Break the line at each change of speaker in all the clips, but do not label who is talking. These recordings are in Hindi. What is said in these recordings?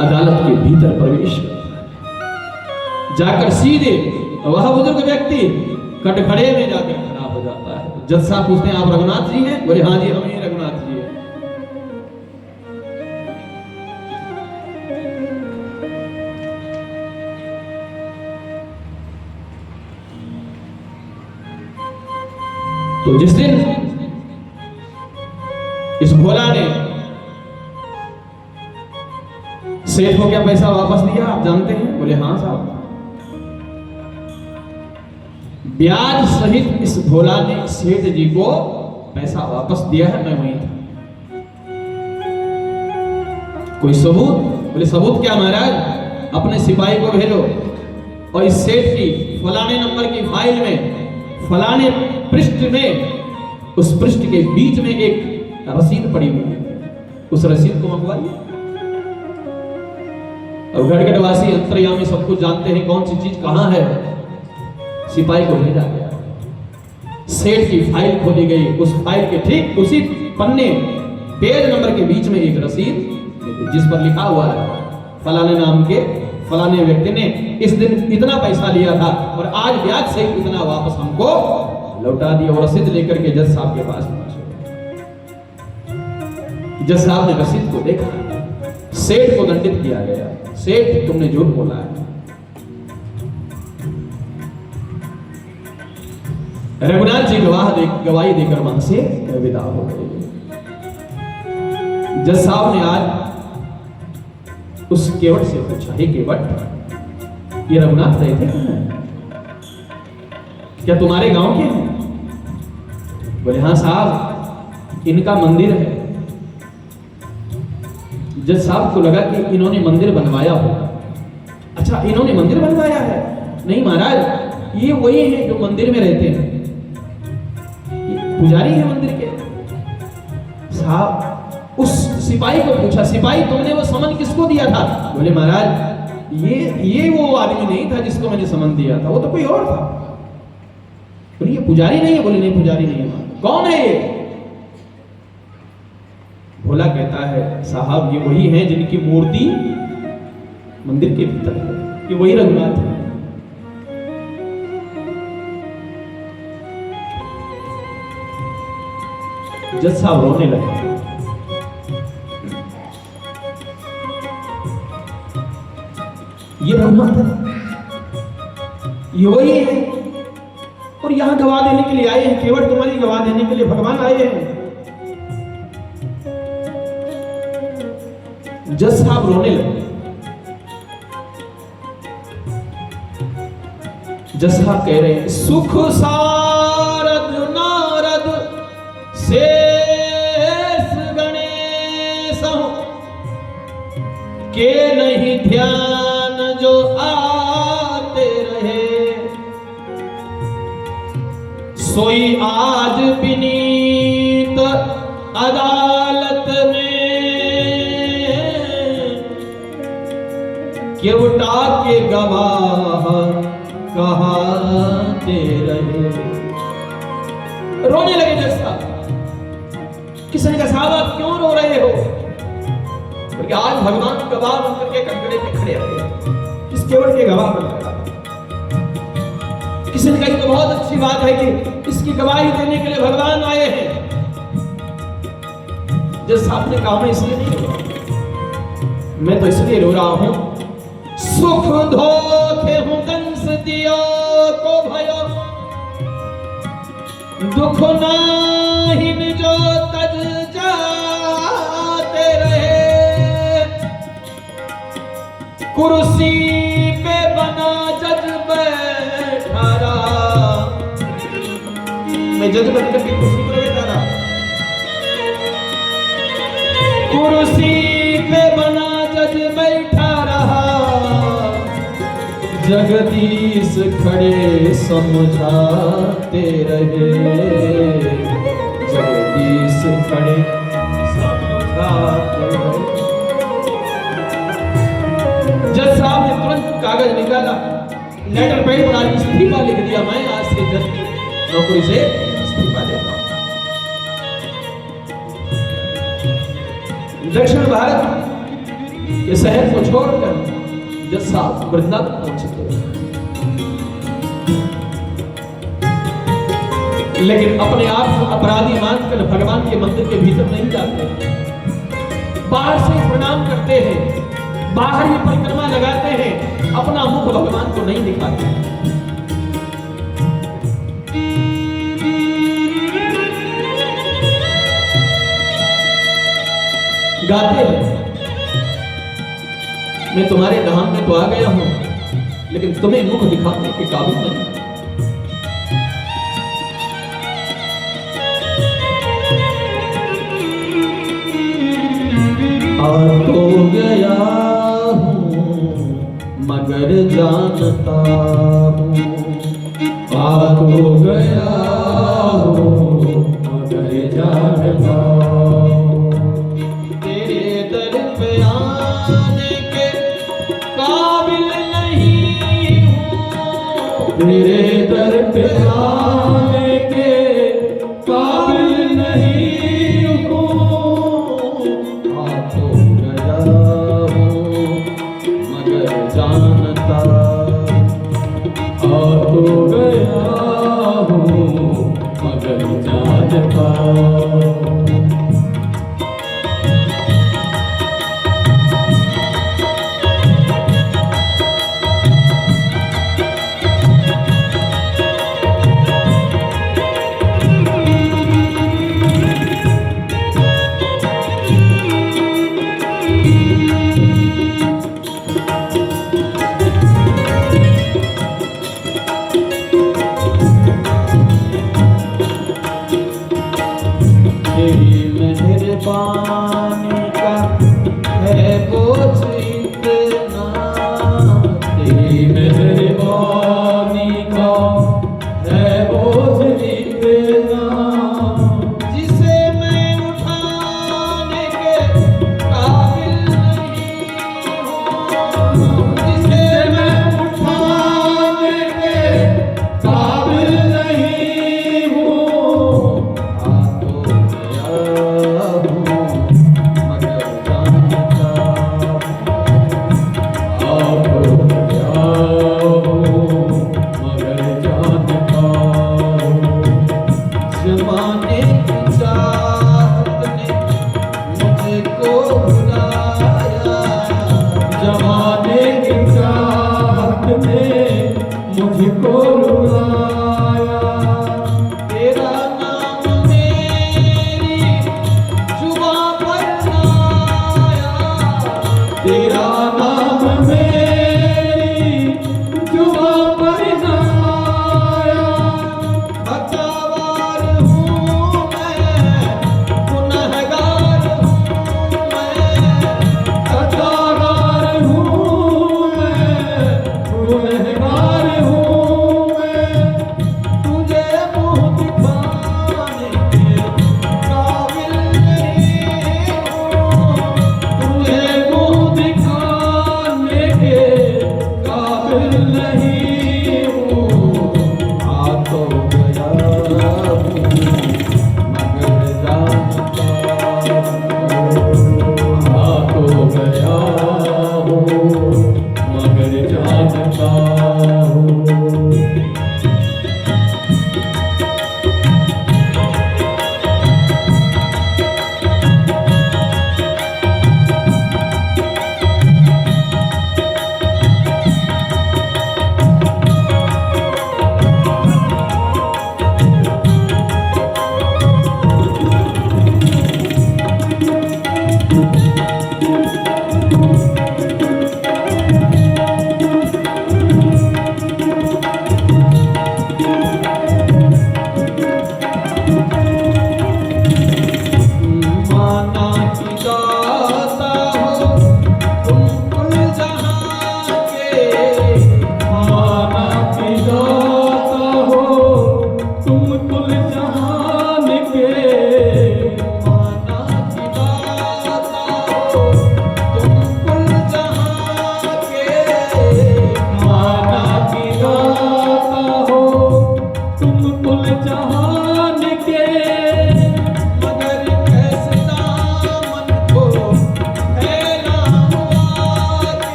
अदालत के भीतर प्रवेश जाकर सीधे वह बुजुर्ग व्यक्ति कटघरे में जाकर खड़ा हो जाता है। जज साहब पूछते हैं आप रघुनाथ जी हैं? बोले हाँ जी हम ही रघुनाथ जी हैं। तो जिस दिन इस भोला ने सेठ को क्या पैसा वापस दिया आप जानते हैं? बोले हाँ साहब। ब्याज सहित इस भोला ने सेठ जी को पैसा वापस दिया है, मैं वहीं था। कोई सबूत? बोले सबूत क्या महाराज, अपने सिपाही को भेजो और इस सेठ की फलाने नंबर की फाइल में फलाने पृष्ठ में उस पृष्ठ के बीच में एक रसीद पड़ी हुई है, उस रसीद को मंगवाइए। और गढ़गढ़वासी अंतर्यामी सब कुछ जानते हैं कौन सी चीज कहां है। सिपाही को भेजा गया, सेठ की फाइल खोली गई, उस फाइल के ठीक उसी पन्ने पेज नंबर के बीच में एक रसीद जिस पर लिखा हुआ है फलाने नाम के फलाने व्यक्ति ने इस दिन इतना पैसा लिया था और आज ब्याज से इतना वापस हमको लौटा दिया। और रसीद लेकर के जज साहब के पास पहुंचे। जज साहब ने रसीद को देखा, सेठ को दंडित किया गया। सेठ तुमने झूठ बोला है। रघुनाथ जी गवाही देकर वहां से विदा हो गए। जज साहब ने आज उस केवट से पूछा, हे केवट ये रघुनाथ रहते हैं? क्या तुम्हारे गांव के हैं? बोले हाँ साहब इनका मंदिर है। जज साहब को लगा कि इन्होंने मंदिर बनवाया होगा। अच्छा इन्होंने मंदिर बनवाया है? नहीं महाराज ये वही है जो मंदिर में रहते हैं, पुजारी है मंदिर के। साहब उस सिपाही को पूछा, सिपाही तुमने वो समन किसको दिया था? बोले महाराज ये वो आदमी नहीं था जिसको मैंने समन दिया था, वो तो कोई और था। बोले ये पुजारी नहीं है? बोले नहीं पुजारी नहीं है। कौन है ये? भोला कहता है साहब ये वही है जिनकी मूर्ति मंदिर के भीतर है, ये वही रघुनाथ है। जज साहब रोने लगे। ये रघुनाथ है, ये वही है और यहां गवाह देने के लिए आए हैं। केवट तुम्हारी गवाह देने के लिए भगवान आए हैं। जज साहब रोने लगे। जज साहब कह रहे हैं सुख सारद नारद शेष गणेश के नहीं ध्यान जो आते रहे, सोई आज विनीत अदालत में केवटा के गवाह कहते रहे। रोने लगे जज साहब। किसने कहा साहब आप क्यों रो रहे हो? क्योंकि आज भगवान गवाह बनकर के कटघरे पे खड़े रहे, किस केवट के गवाह बनकर। किसी ने कहा तो बहुत अच्छी बात है कि इसकी गवाही देने के लिए भगवान आए हैं। जज साहब ने कहा मैं इसलिए नहीं रो रहा, मैं तो इसलिए रो रहा हूं सुख धोखे हूं कंस दियो को भयो, दुख नाहिन जो तज जाते रहे, कुर्सी पे बना जज बैठा रहा। मैं जज बनकर के कुर्सी पर बैठा रहा, कुर्सी पे बना जज बैठा रहा, जगदीश खड़े समझाते रहे, जगदीश खड़े समझाते रहे। जज साहब ने तुरंत कागज निकाला, लेटर पैड बना इस्तीफा लिख दिया, मैं आज से जज की नौकरी से इस्तीफा देता हूं। दक्षिण भारत ये शहर को छोड़कर जस्सा वृंदावन पहुंच चुके, लेकिन अपने आप को अपराधी मानकर भगवान के मंदिर के भीतर नहीं जाते, बाहर से प्रणाम करते हैं, बाहर ही परिक्रमा लगाते हैं, अपना मुख भगवान को नहीं दिखाते। गाते हैं, मैं तुम्हारे धाम में तो आ गया हूं, लेकिन तुम्हें मुख दिखाने के काबिल नहीं। आ तो गया हूं मगर जानता हूं, आ तो गया हूं मगर जानता हूं, तेरे दर पे आने के काबिल नहीं हूं, तेरे दर पे आने के काबिल नहीं हूं, जानता आ तो गया हूँ मगर जानता।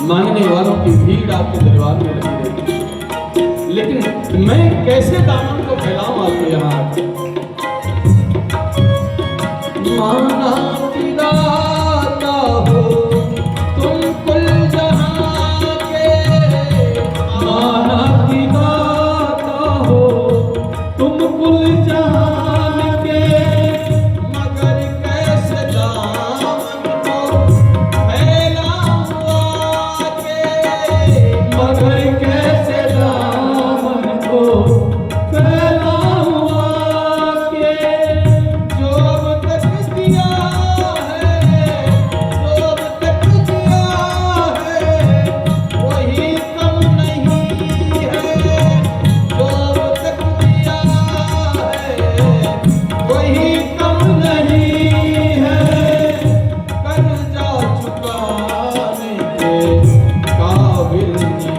मांगने वालों की भीड़ आपके दरबार में लगी रहती, लेकिन मैं कैसे दामन को फैलाऊं आपके यहाँ? माना की दाता हो तुम कुल जहां के, माना की दाता हो तुम कुल जहान के, मगर कैसे दामन को फैलाऊं आके, मगर कैसे दामन को फैलाऊं आके। जो अब तक दिया है, जो अब तक दिया है, वही कम नहीं है। जो अब तक दिया है, वही कम नहीं है। कर्जा चुकाने के काबिल नहीं,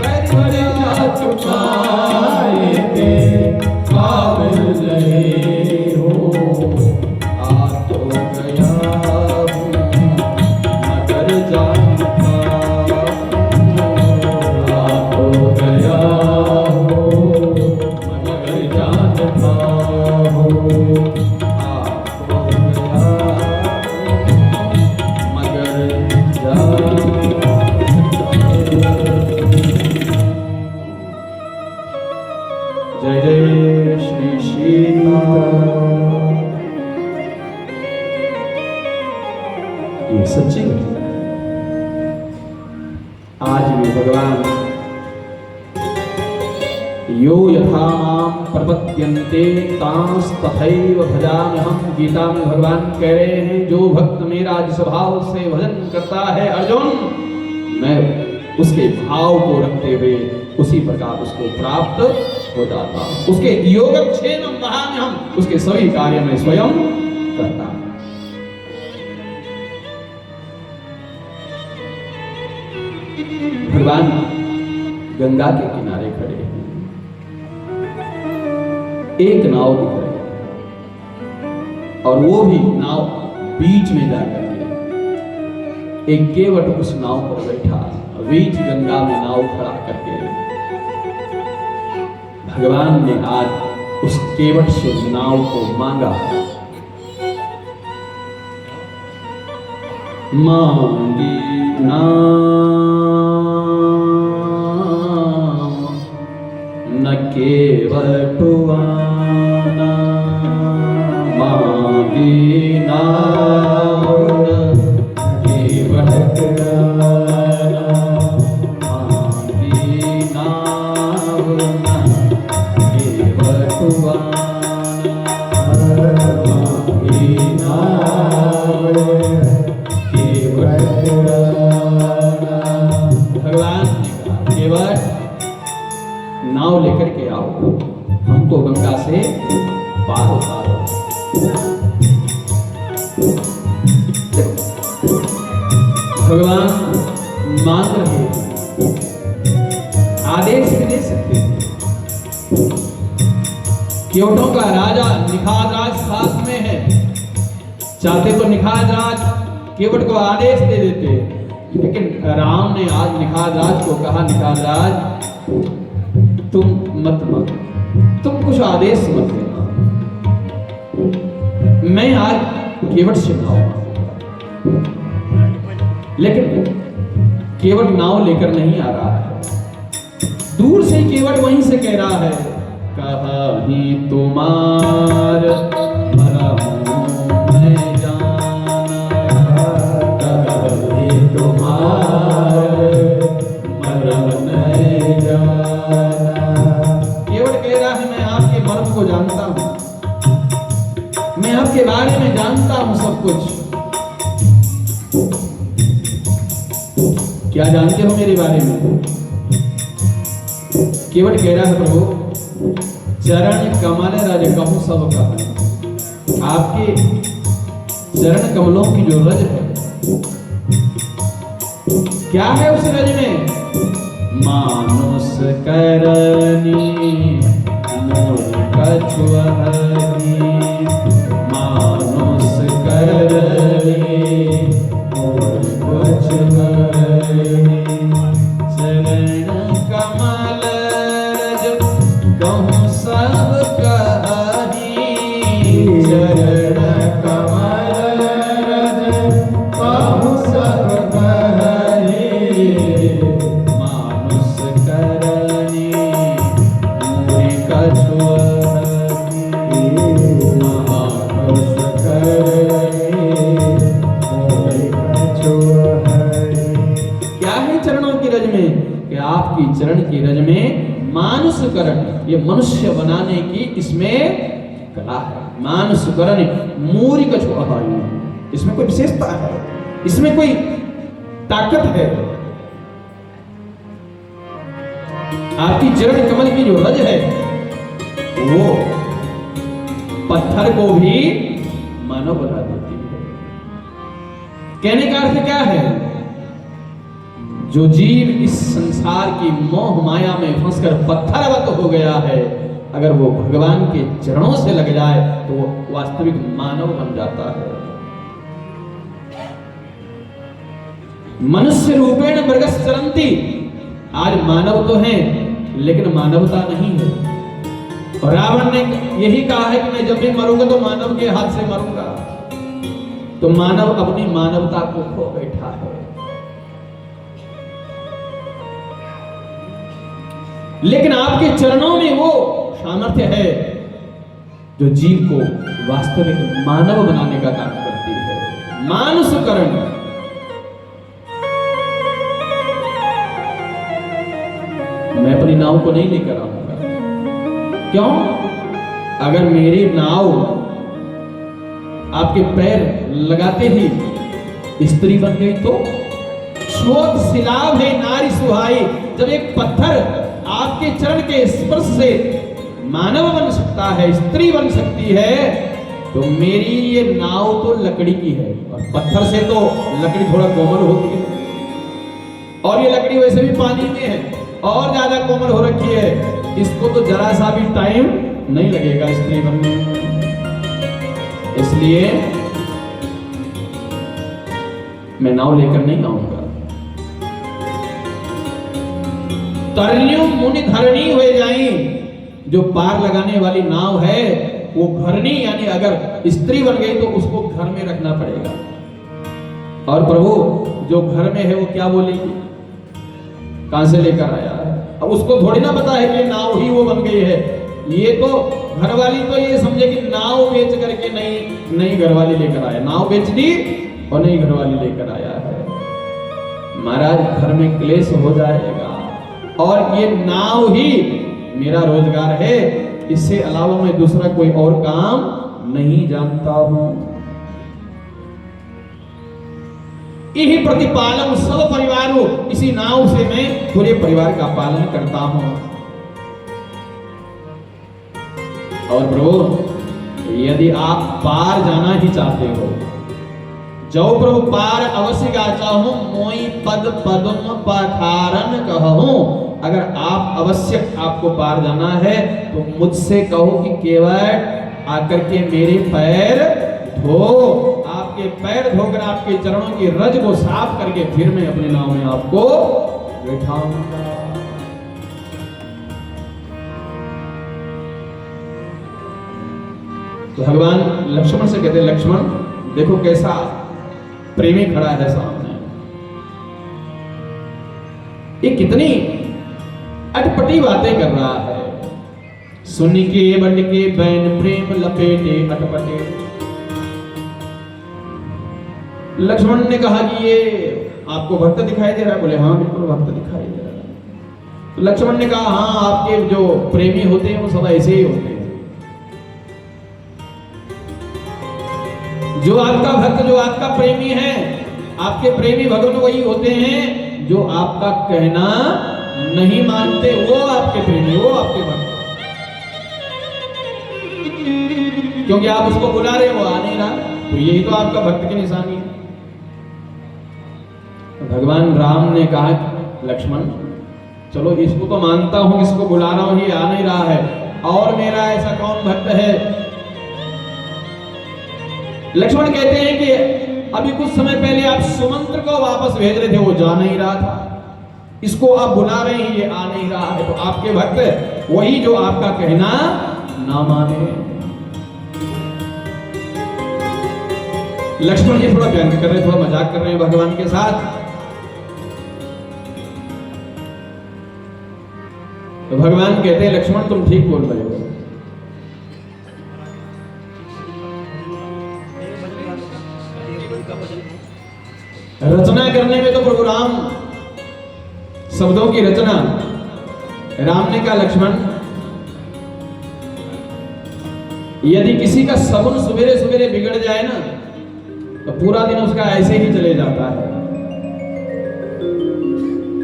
कर्जा चुकाने के काबिल नहीं हो। आ तो गया हूँ मगर जानता हूँ, आ तो गया हूँ मगर जानता हूँ, आ तो गया हूँ मगर जानता हूँ। जय जय श्री सीताराम। ये सच्ची घटना है। आज भी भगवान यो यथा माम प्रपद्यन्ते तांस तथैव भजाम्यहम्, गीता में भगवान कह रहे हैं जो भक्त मेरा जिस भाव से भजन करता है अर्जुन, मैं उसके भाव को रखते हुए उसी प्रकार उसको प्राप्त हो जाता हूं। उसके योगक्षेमं वहाम्यहम्, उसके सभी कार्य में स्वयं करता हूं। भगवान गंगा के किनारे खड़े हैं, एक नाव दिख रही है और वो भी नाव बीच में जाकर के एक केवट उस नाव पर बैठा, बीच गंगा में नाव खड़ा करके भगवान ने आज उस केवट से नाव को मांगा। मांगी नाम न केवटुआना, मांगी नाम न केवटुआना, मांगी नाम न केवटुआना, मांगी नाम भगवान ने कहा केवट नाव लेकर के आओ, हमको गंगा से पार उतारो। भगवान मांग रहे, आदेश भी दे सकते हैं। केवटों का राजा निखादराज साथ में है, चाहते तो निखादराज केवट को आदेश दे देते, लेकिन राम ने आज निखादराज को कहा निखादराज तुम मत मांगो, तुम कुछ आदेश मत देना, मैं आज केवट से नाव मांगूंगा। लेकिन केवट नाव लेकर नहीं आ रहा है, दूर से केवट वहीं से कह रहा है कहीं तुम्हार मरा मैं जाना, कहीं तुम्हार मरा मैं जाना। केवट कह रहा है मैं आपके मर्म को जानता हूं, मैं आपके बारे में जानता हूं सब कुछ। क्या जानते हो मेरे बारे में? केवट कह रहा है प्रभु चरण कमल रज कहूं सब कहा, आपके चरण कमलों की जो रज है, क्या है उस रज में? मानुष करनी मोर कछुहरी, मानुष करनी मोर की रज में कि आपकी चरण की रज में मानुषकरण, ये मनुष्य बनाने की इसमें कला है। मानुषकरण मूरिक छुआयु, इसमें कोई विशेषता है, इसमें कोई ताकत है। आपकी चरण कमल की जो रज है वो पत्थर को भी मानव बना देती है। कहने का अर्थ क्या है? जो जीव इस संसार की मोह माया में फंसकर पत्थरवत हो गया है, अगर वो भगवान के चरणों से लग जाए तो वो वास्तविक मानव बन जाता है। मनुष्य रूपेण मृगस् चरन्ति, आज मानव तो हैं लेकिन मानवता नहीं है। और रावण ने यही कहा है कि मैं जब भी मरूंगा तो मानव के हाथ से मरूंगा। तो मानव अपनी मानवता को खो बैठा है। लेकिन आपके चरणों में वो सामर्थ्य है जो जीव को वास्तविक मानव बनाने का काम करती है। मानुषकरण, मैं अपनी नाव को नहीं लेकर आऊंगा। क्यों? अगर मेरी नाव आपके पैर लगाते ही स्त्री बन गई तो? शोध सिलाव है नारी सुहाई, जब एक पत्थर आपके चरण के स्पर्श से मानव बन सकता है, स्त्री बन सकती है, तो मेरी ये नाव तो लकड़ी की है। और पत्थर से तो लकड़ी थोड़ा कोमल होती है, और ये लकड़ी वैसे भी पानी में है और ज्यादा कोमल हो रखी है। इसको तो जरा सा भी टाइम नहीं लगेगा स्त्री बनने में। इसलिए मैं नाव लेकर नहीं आऊंगा। तरण्यो मुनि धरणी हो जाई, जो पार लगाने वाली नाव है वो घरनी, यानी अगर स्त्री बन गई तो उसको घर में रखना पड़ेगा। और प्रभु जो घर में है वो क्या बोलेगी, कहां से लेकर आया है? अब उसको थोड़ी ना पता है कि नाव ही वो बन गई है। ये तो घरवाली तो ये समझे कि नाव बेच करके नहीं घरवाली लेकर आया, नाव बेच दी और नहीं घरवाली लेकर आया है। महाराज घर में क्लेश हो जाएगा, और ये नाव ही मेरा रोजगार है, इससे अलावा मैं दूसरा कोई और काम नहीं जानता हूं। यही प्रतिपालन सब परिवार हो, इसी नाव से मैं पूरे परिवार का पालन करता हूं। और प्रभु यदि आप पार जाना ही चाहते हो, जाओ प्रभु पार अवश्य गा चाहूं, मोई पद पद्म पठारन कहूं। अगर आप आवश्यक आपको पार जाना है तो मुझसे कहो कि केवल आकर के मेरे पैर धो, आपके पैर धोकर आपके चरणों की रज को साफ करके फिर मैं अपने नाव में आपको बैठाऊंगा। तो भगवान लक्ष्मण से कहते, लक्ष्मण देखो कैसा प्रेमी खड़ा है सामने, ये कितनी अटपटी बातें कर रहा है। सुन के बन के बैन प्रेम लपेटे अटपटे। लक्ष्मण ने कहा कि ये आपको भक्त दिखाई दे रहा है? बोले हाँ बिल्कुल भक्त दिखाई दे रहा है। तो लक्ष्मण ने कहा हाँ, आपके जो प्रेमी होते हैं वो सब ऐसे ही होते हैं। जो आपका भक्त, जो आपका प्रेमी है, आपके प्रेमी भक्त वही होते हैं जो आपका कहना नहीं मानते, वो आपके प्रेमी, वो आपके भक्त। क्योंकि आप उसको बुला रहे हो, आ नहीं रहा, तो यही तो आपका भक्त की निशानी है। भगवान राम ने कहा लक्ष्मण चलो इसको तो मानता हूं, इसको बुला रहा हूं, ये आ नहीं रहा है, और मेरा ऐसा कौन भक्त है? लक्ष्मण कहते हैं कि अभी कुछ समय पहले आप सुमंत्र को वापस भेज रहे थे, वो जा नहीं रहा था, इसको आप बुला रहे हैं, ये आ नहीं रहा है, तो आपके भक्त वही जो आपका कहना ना माने। लक्ष्मण जी थोड़ा व्यंग कर रहे हैं, थोड़ा मजाक कर रहे हैं भगवान के साथ। तो भगवान कहते हैं लक्ष्मण तुम ठीक बोल रहे हो। रचना करने में तो प्रभु राम शब्दों की रचना। राम ने कहा लक्ष्मण, यदि किसी का सगुन सवेरे सवेरे बिगड़ जाए ना तो पूरा दिन उसका ऐसे ही चले जाता है।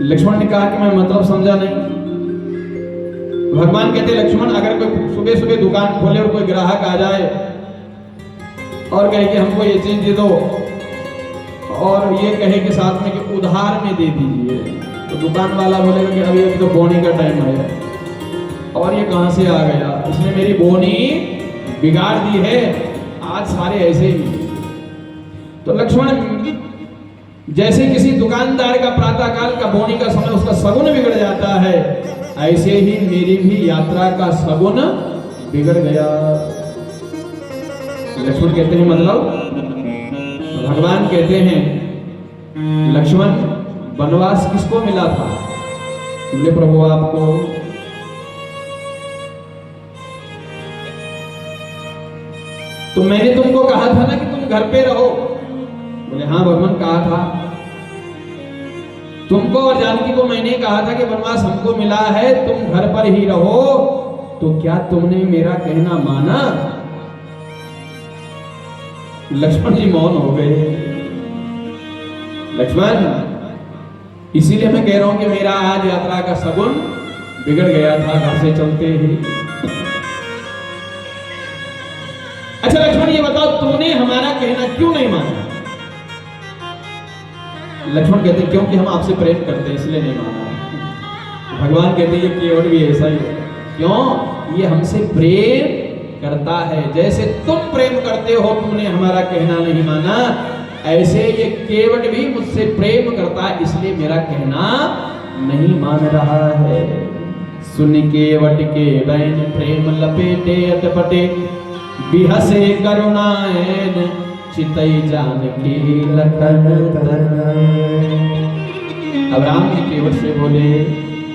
लक्ष्मण ने कहा कि मैं मतलब समझा नहीं। भगवान कहते लक्ष्मण, अगर कोई सुबह सुबह दुकान खोले और कोई ग्राहक आ जाए और कहे कि हमको ये चीज दे दो और ये कहे कि साथ में कि उधार में दे दीजिए, तो दुकान वाला बोलेगा कि अभी तो बोनी का टाइम है और ये कहां से आ गया, इसने मेरी बोनी बिगाड़ दी है, आज सारे ऐसे ही। तो लक्ष्मण, जैसे किसी दुकानदार का प्रातःकाल का बोनी का समय उसका सगुन बिगड़ जाता है, ऐसे ही मेरी भी यात्रा का सगुन बिगड़ गया। लक्ष्मण कहते हैं मतलब, भगवान कहते हैं लक्ष्मण, वनवास किसको मिला था? बोले प्रभु आपको। तो मैंने तुमको कहा था ना कि तुम घर पे रहो। बोले हाँ भगवान, कहा था। तुमको और जानकी को मैंने कहा था कि वनवास हमको मिला है, तुम घर पर ही रहो। तो क्या तुमने मेरा कहना माना? लक्ष्मण जी मौन हो गए। लक्ष्मण, इसीलिए मैं कह रहा हूं कि मेरा आज यात्रा का सगुन बिगड़ गया था घर से चलते ही। अच्छा लक्ष्मण, ये बताओ तुमने हमारा कहना क्यों नहीं माना? लक्ष्मण कहते हैं क्योंकि हम आपसे प्रेम करते हैं इसलिए नहीं माना। भगवान कहते हैं ये केवट भी ऐसा ही है। क्यों? ये हमसे प्रेम करता है, जैसे तुम प्रेम करते हो, तुमने हमारा कहना नहीं माना, ऐसे ये केवट भी मुझसे प्रेम करता है, इसलिए मेरा कहना नहीं मान रहा है। सुन केवट के बैन प्रेम लपेटे अटपटे, बिहसे करुणाएन चितई जानकी लखन तन। अब राम जी केवट से बोले,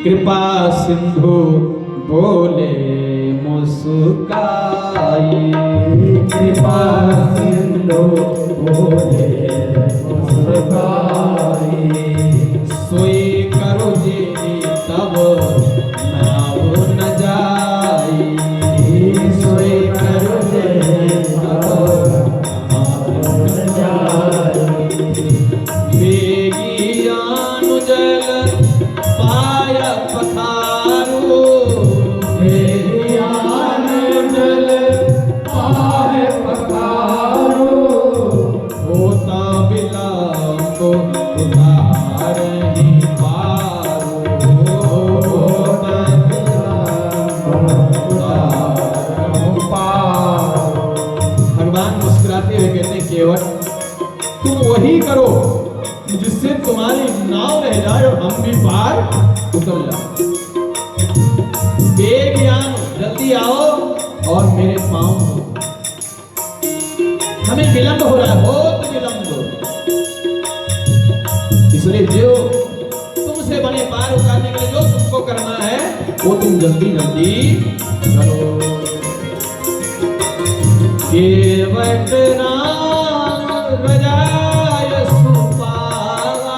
कृपा सिंधु बोले मुस्काई, कृपा सिंधु बोले मुस्काई, सोई करो जे तब नाव न जाई, सोई करो जे तब नाव न जाई। बेगियान जल पाय पथारो, बेगियान जल पाय पथारो, होता विलंब उधार ही पारो, होता विलंब उधार पारो। भगवान मुस्कुराते हुए कहते हैं केवट, तुम वही करो जिससे तुम्हारी नाव रह जाए और हम भी पार उतर जाए। बेगियान, जल्दी आओ और मेरे पांव हो, हमें विलंब हो रहा है, बहुत विलंब। इसलिए जो तुमसे बने पार उतारने के लिए जो तुमको करना है वो तुम जल्दी जल्दी करो। केवट राम रजाय सुपावा,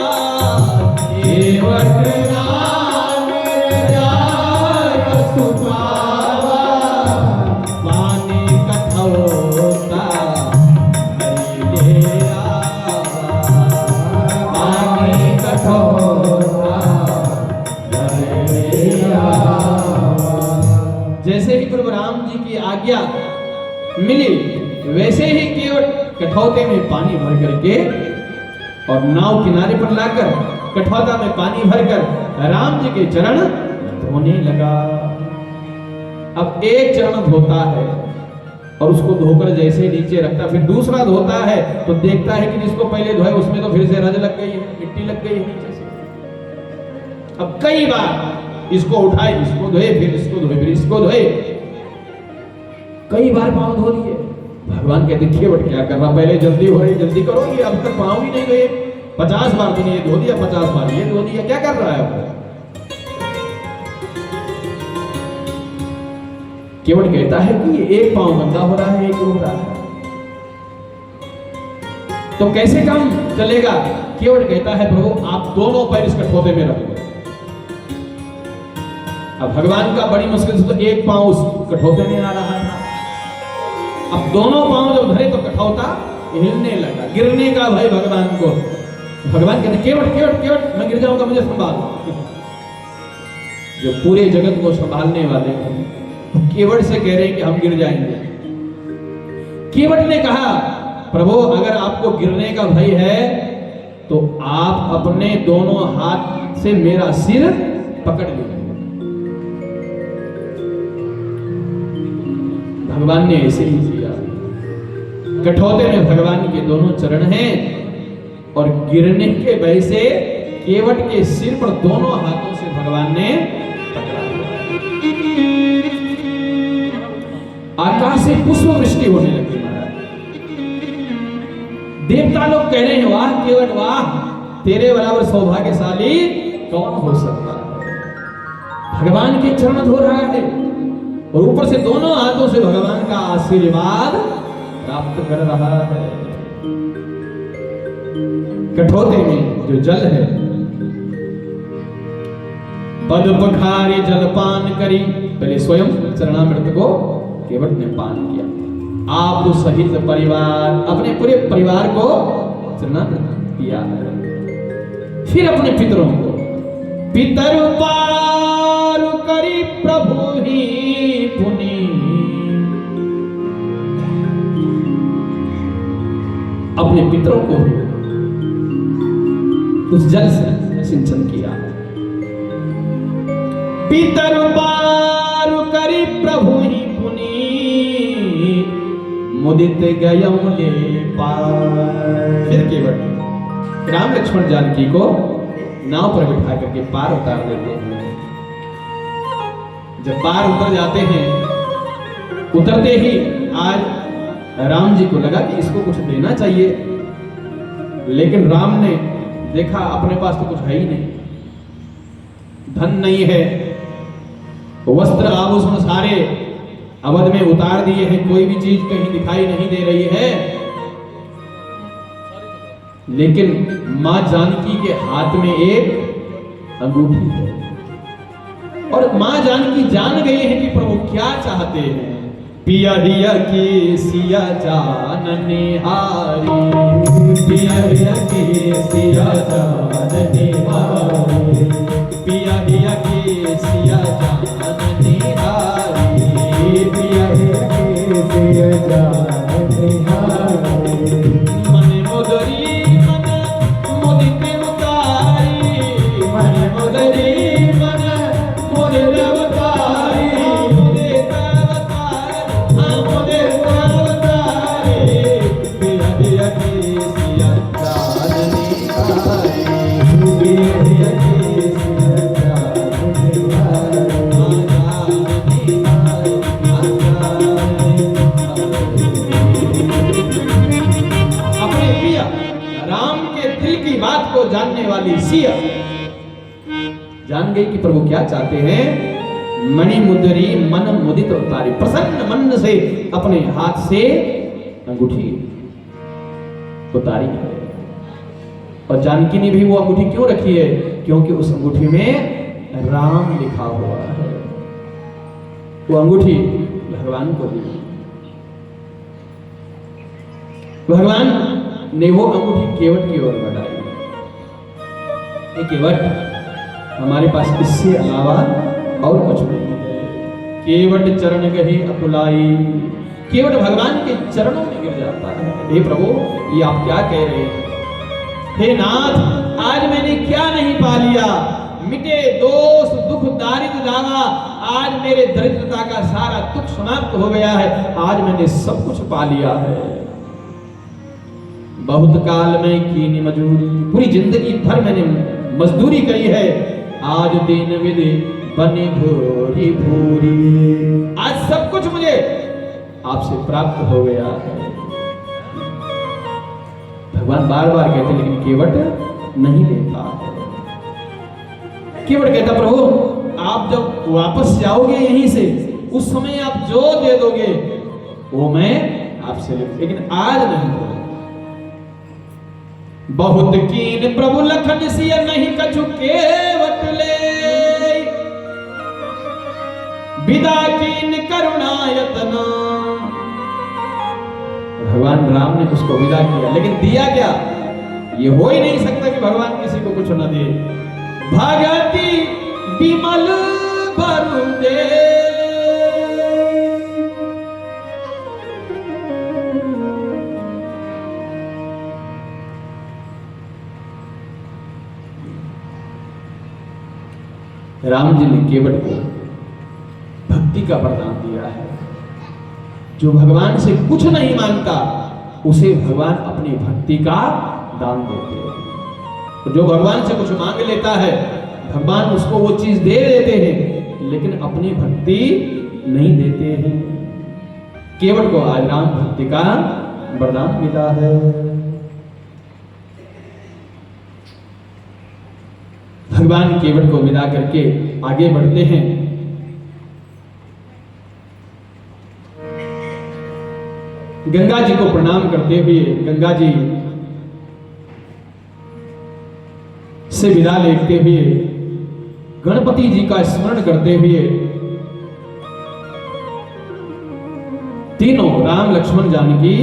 केवट राम रजाय सुपावा, पानी कठौता हरि आवा, पानी कठौता हरि आवा। जैसे ही प्रभु राम जी की आज्ञा मिली, वैसे ही केवट कठौते में पानी भर करके और नाव किनारे पर लाकर कठौता में पानी भरकर राम जी के चरण धोने लगा। अब एक चरण धोता है और उसको धोकर जैसे नीचे रखता, फिर दूसरा धोता है तो देखता है कि जिसको पहले धोए उसमें तो फिर से रज लग गई है, मिट्टी लग गई है नीचे से। अब कई बार इसको उठाए, इसको धोए, फिर इसको धोए, फिर इसको धोए, कई बार पांव धो दिए। भगवान कहते केवट क्या कर रहा, पहले जल्दी हो रही, जल्दी करो, ये अब तक पांव ही नहीं धोए, 50 बार तुमने ये धो दिया, 50 बार ये धो दिया, क्या कर रहा है? केवट कहता है कि एक पांव गंदा हो रहा है, एक हो रहा है, तो कैसे काम चलेगा? केवट कहता है प्रभु आप दोनों पैर इस कठौते में रख दो। अब भगवान का बड़ी मुश्किल से तो एक पांव उस कठौते में आ रहा था। अब दोनों पांव जब धरे तो कठौता हिलने लगा, गिरने का भय भगवान को। भगवान कहते केवट केवट केवट, मैं गिर जाऊंगा, मुझे संभाल। जो पूरे जगत को संभालने वाले हैं केवट से कह रहे हैं कि हम गिर जाएंगे। केवट ने कहा प्रभु अगर आपको गिरने का भय है तो आप अपने दोनों हाथ से मेरा सिर पकड़ लीजिए। भगवान ने ऐसे ही किया। कठौते में भगवान के दोनों चरण हैं और गिरने के भय से केवट के सिर पर दोनों हाथों से भगवान ने पकड़ा लिया। आकाश से पुष्प वृष्टि होने लगी महाराज। देवता लोग कह रहे हैं वाह केवट वाह, तेरे बराबर सौभाग्यशाली कौन हो सकता है। भगवान के चरण धो रहा है और ऊपर से दोनों हाथों से भगवान का आशीर्वाद प्राप्त कर रहा है। कठौते में जो जल है, पद पखारे जलपान करी, पहले स्वयं चरणामृत को केवट ने पान किया। आप सहित परिवार, अपने पूरे परिवार को चरणामृत पिया है। फिर अपने पितरों को पितर पार करी प्रभु ही पुनि, अपने पितरों को भी उस जल से सिंचन किया। पितर पार करी प्रभु ही पुनि, मुदित गयम ले पार। फिर केवट राम लक्ष्मण जानकी को नाव पर बिठा करके पार उतार देते हैं। जब पार उतर जाते हैं, उतरते ही आज राम जी को लगा कि इसको कुछ देना चाहिए, लेकिन राम ने देखा अपने पास तो कुछ है ही नहीं, धन नहीं है, वस्त्र आभूषण सारे अवध में उतार दिए हैं, कोई भी चीज कहीं दिखाई नहीं दे रही है। लेकिन मां जानकी के हाथ में एक अंगूठी है और मां जानकी जान गई है कि प्रभु क्या चाहते हैं। पिया हिया की सिया जानने हारी, पिया हिया की सिया जानने हारी, पिया हिया की सिया जानने हारी, पिया हिया की सिया जानने हारी। मन मुदरी मन मुदित उतारी, मन मुदरी मन मुदित उतारी, मुदित अवतारी, पिया हिया की सिया जानने हारी, पिया हिया की सिया जानने बात को जानने वाली सिया जान गई कि प्रभु क्या चाहते हैं। मणि मुद्री मन मुदित उतारी, प्रसन्न मन से अपने हाथ से अंगूठी उतारी है। और जानकी ने भी वो अंगूठी क्यों रखी है? क्योंकि उस अंगूठी में राम लिखा हुआ है। वो अंगूठी भगवान को दी। भगवान ने वो अंगूठी केवट की ओर बढ़ाई। केवट हमारे पास इससे अलावा और कुछ नहीं है। केवट चरण गही अकुलाई, केवट भगवान के चरणों में गिर जाता है। हे प्रभु, ये आप क्या कह रहे हैं? हे नाथ, आज मैंने क्या नहीं पा लिया? मिटे दोष दुख दारिद्र दावा, आज मेरे दरिद्रता का सारा दुख समाप्त हो गया है। आज मैंने सब कुछ पा लिया है। बहुत काल में कीनी मजूरी, पूरी जिंदगी भर मैंने मजदूरी करी है। आज दिन विधि बनी भूरी भूरी, आज सब कुछ मुझे आपसे प्राप्त हो गया है। भगवान बार बार कहते, लेकिन केवट नहीं लेता। केवट कहता, प्रभु आप जब वापस जाओगे यहीं से, उस समय आप जो दे दोगे वो मैं आपसे ले, लेकिन आज नहीं दूंगा। बहुत कीन प्रभु लखन सिया नहीं कछु केवट ले, विदा कीन करुणायतना। भगवान राम ने उसको विदा किया, लेकिन दिया क्या? ये हो ही नहीं सकता कि भगवान किसी को कुछ न दे। भगति विमल भरु दे, राम जी ने केवट को भक्ति का वरदान दिया है। जो भगवान से कुछ नहीं मांगता उसे भगवान अपनी भक्ति का दान देते हैं। तो जो भगवान से कुछ मांग लेता है भगवान उसको वो चीज दे देते हैं, लेकिन अपनी भक्ति नहीं देते हैं। केवट को आज राम भक्ति का वरदान मिला है। भगवान केवट को विदा करके आगे बढ़ते हैं। गंगा जी को प्रणाम करते हुए गंगा जी से विदा लेते हुए गणपति जी का स्मरण करते हुए तीनों राम लक्ष्मण जानकी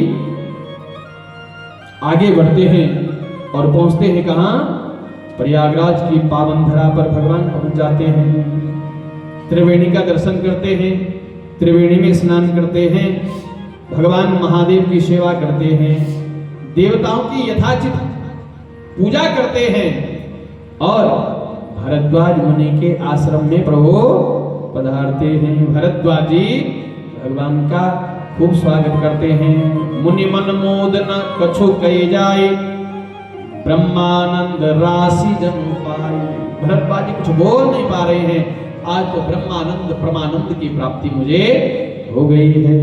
आगे बढ़ते हैं और पहुंचते हैं कहां? प्रयागराज की पावन धरा पर भगवान पहुंच जाते हैं। त्रिवेणी का दर्शन करते हैं, त्रिवेणी में स्नान करते हैं, भगवान महादेव की सेवा करते हैं, देवताओं की यथाचित पूजा करते हैं और भरद्वाज मुनि के आश्रम में प्रभु पधारते हैं। भरद्वाज जी भगवान का खूब स्वागत करते हैं। मुनि मन मोदन कछु कहे जाए, ब्रह्मानंद राशि जन पाए। भरद्वाज जी कुछ बोल नहीं पा रहे हैं। आज तो ब्रह्मानंद परमानंद की प्राप्ति मुझे हो गई है।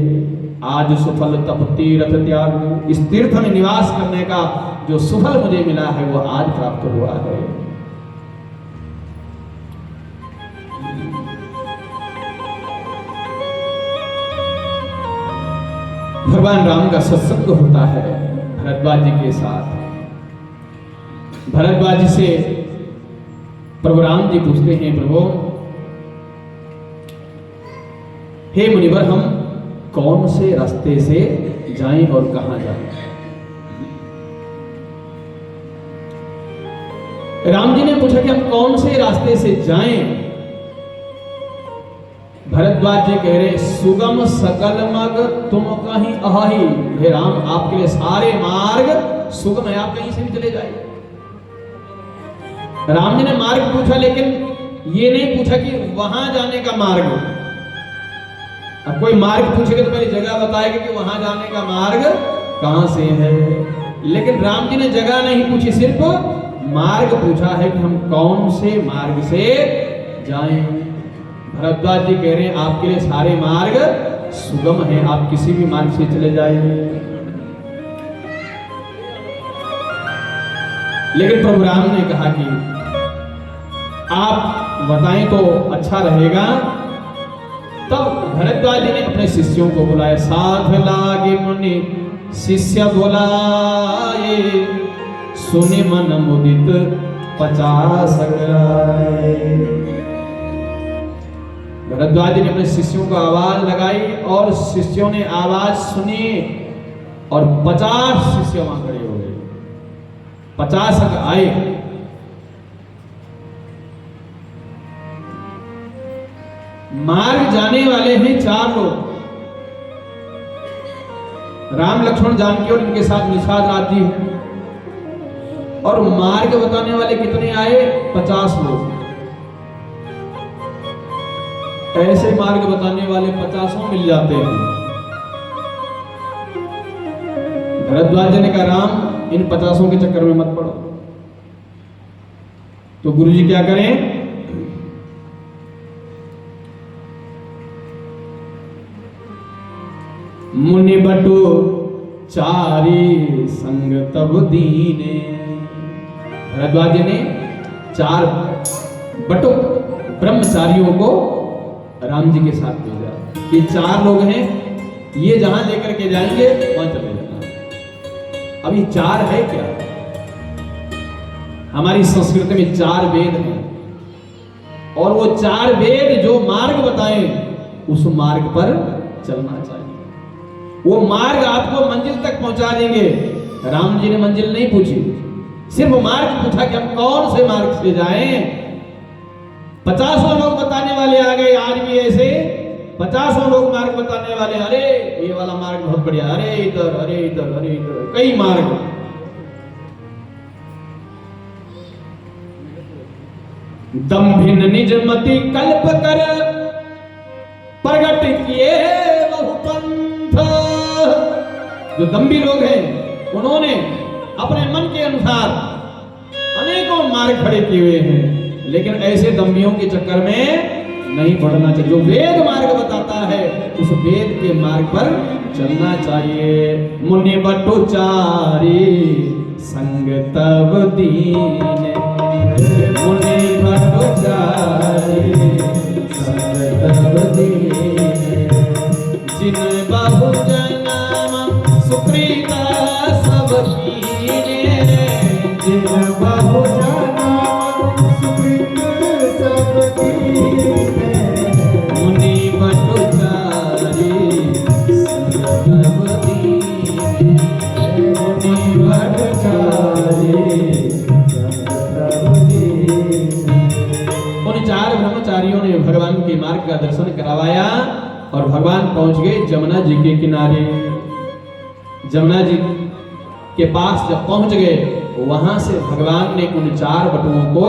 आज सुफल तप तीर्थ त्याग, इस तीर्थ में निवास करने का जो सुफल मुझे मिला है वो आज प्राप्त हुआ है। भगवान राम का सत्संग होता है भरद्वाज जी के साथ। भरद्वाज जी से प्रभु राम जी पूछते हैं, प्रभु हे मुनिवर, हम कौन से रास्ते से जाएं और कहां जाएं? राम जी ने पूछा कि हम कौन से रास्ते से जाएं? भरद्वाज जी कह रहे, सुगम सकल मग तुम कहीं अहि। हे राम, आपके लिए सारे मार्ग सुगम है, आप कहीं से भी चले जाइए। राम जी ने मार्ग पूछा, लेकिन ये नहीं पूछा कि वहां जाने का मार्ग। अब कोई मार्ग पूछेगा तो पहले जगह बताएगा कि वहां जाने का मार्ग कहां से है। लेकिन राम जी ने जगह नहीं पूछी, सिर्फ मार्ग पूछा है कि हम कौन से मार्ग से जाएं। भरद्वाज जी कह रहे हैं, आपके लिए सारे मार्ग सुगम हैं, आप किसी भी मार्ग से चले जाइए। लेकिन प्रभु राम ने कहा कि आप बताएं तो अच्छा रहेगा। तब भरद्वाज जी ने अपने शिष्यों को बुलाया। साध लागे मुनि शिष्य बुलाए, सुने मन मुदित 50 अगराए। भरद्वाज जी ने अपने शिष्यों को आवाज लगाई और शिष्यों ने आवाज सुनी और 50 शिष्य वहां खड़े हो गए। 50 आए। मार्ग जाने वाले हैं 4 लोग, राम लक्ष्मण जानकी और इनके साथ निषाद राज जी हैं। और मार्ग बताने वाले कितने आए? 50 लोग। ऐसे मार्ग बताने वाले 50 मिल जाते हैं। भरद्वाज जी ने कहा, राम इन 50 के चक्कर में मत पड़ो। तो गुरु जी क्या करें? मुनि बटु चारी संग तब दीने। भरद्वाज जी ने 4 बटु ब्रह्मचारियों को राम जी के साथ भेजा। ये 4 लोग हैं, ये जहां लेकर के जाएंगे वहां चले जाना। अब ये 4 है क्या? हमारी संस्कृति में 4 वेद हैं और वो 4 वेद जो मार्ग बताएं उस मार्ग पर चलना चाहिए। वो मार्ग आपको मंजिल तक पहुंचा देंगे। राम जी ने मंजिल नहीं पूछी, सिर्फ मार्ग पूछा कि हम कौन से मार्ग से जाएं। 50 लोग बताने वाले आ गए, आज भी ऐसे 50 लोग मार्ग बताने वाले, अरे ये वाला मार्ग बहुत बढ़िया, अरे इधर, अरे इधर, अरे इधर, कई मार्ग। दंभिन निज मति कल्प कर प्रगट किए बहु पंथ। जो दंभी लोग हैं उन्होंने अपने मन के अनुसार अनेकों मार्ग खड़े किए हुए हैं, लेकिन ऐसे दंभियों के चक्कर में नहीं पड़ना चाहिए। जो वेद मार्ग बताता है उस वेद के मार्ग पर चलना चाहिए। मुनि बटुचारी संग तब दीन, मुनि बटुचारी संग तब दीन, जिन बहु जन्म सुकृत सब कीने, जिन बहु जन्म सुकृत सब कीने, मुनि बटुचारी संग तब दीन, मुनि बटुचारी संग तब दीन। उन 4 ब्रह्मचारियों ने भगवान के मार्ग का दर्शन करवाया और भगवान पहुंच गए जमुना जी के किनारे। जमुना जी के पास जब पहुंच गए, वहां से भगवान ने उन 4 बटुओं को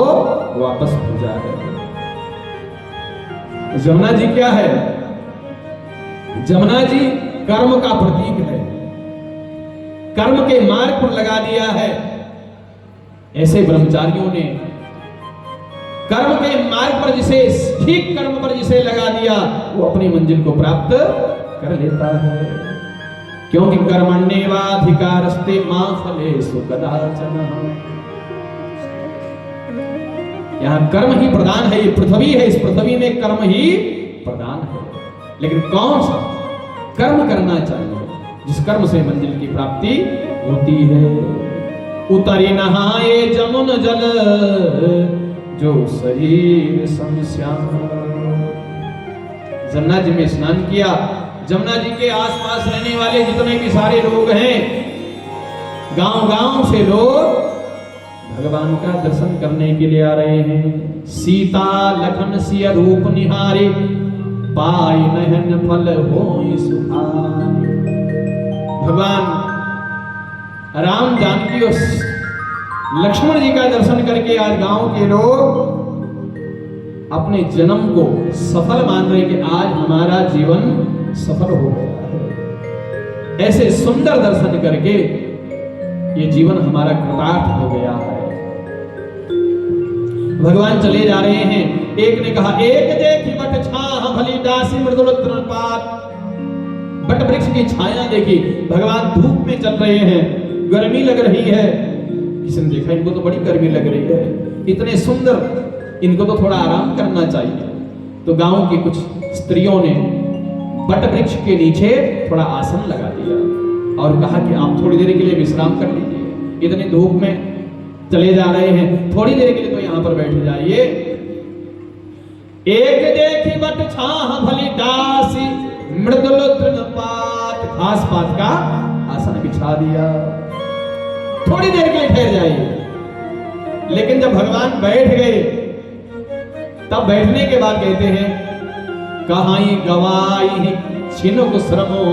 वापस भेजा है। जमुना जी क्या है? जमुना जी कर्म का प्रतीक है, कर्म के मार्ग पर लगा दिया है। ऐसे ब्रह्मचारियों ने कर्म के मार्ग पर जिसे, ठीक कर्म पर जिसे लगा दिया, वो अपनी मंजिल को प्राप्त कर लेता है। क्योंकि कर्मण्येवाधिकारस्ते मा फलेषु कदाचन। यहां कर्म ही प्रधान है, ये पृथ्वी है, इस पृथ्वी में कर्म ही प्रधान है। लेकिन कौन सा कर्म करना चाहिए जिस कर्म से मंजिल की प्राप्ति होती है। उतरी नहाए जमुन जल जो शरीर समश्याम। जमुना जी में स्नान किया। जमुना जी के आसपास रहने वाले जितने भी सारे लोग हैं, गांव-गांव से लोग भगवान का दर्शन करने के लिए आ रहे हैं। सीता लखन सिय रूप निहारे, पाई नहन फल होई सुखाई। भगवान राम, जानकी और लक्ष्मण जी का दर्शन करके आज गांव के लोग अपने जन्म को सफल मान रहे कि आज हमारा जीवन सफल हो गया है। ऐसे सुंदर दर्शन करके ये जीवन हमारा कृतार्थ हो गया है। भगवान चले जा रहे हैं। एक ने कहा, एक देखी बट छाह भली दासी मृदुल तृणपात। बट वृक्ष की छाया देखी। भगवान धूप में चल रहे हैं, गर्मी लग रही है। किसी ने देखा इनको तो बड़ी गर्मी लग रही है, इतने सुंदर, इनको तो थोड़ा आराम करना चाहिए। तो गांव की कुछ स्त्रियों ने बट वृक्ष के नीचे थोड़ा आसन लगा दिया और कहा कि आप थोड़ी देर के लिए विश्राम कर लीजिए, इतनी धूप में चले जा रहे हैं, थोड़ी देर के लिए तो यहां पर बैठ जाइए। एक देखी बट छाह भली दासी मृदुल तृणपात। घास पात का आसन बिछा दिया, थोड़ी देर के लिए ठहर जाइए। लेकिन जब भगवान बैठ गए, तब बैठने के बाद कहते हैं, कहाई गवाई छिनुक श्रमो।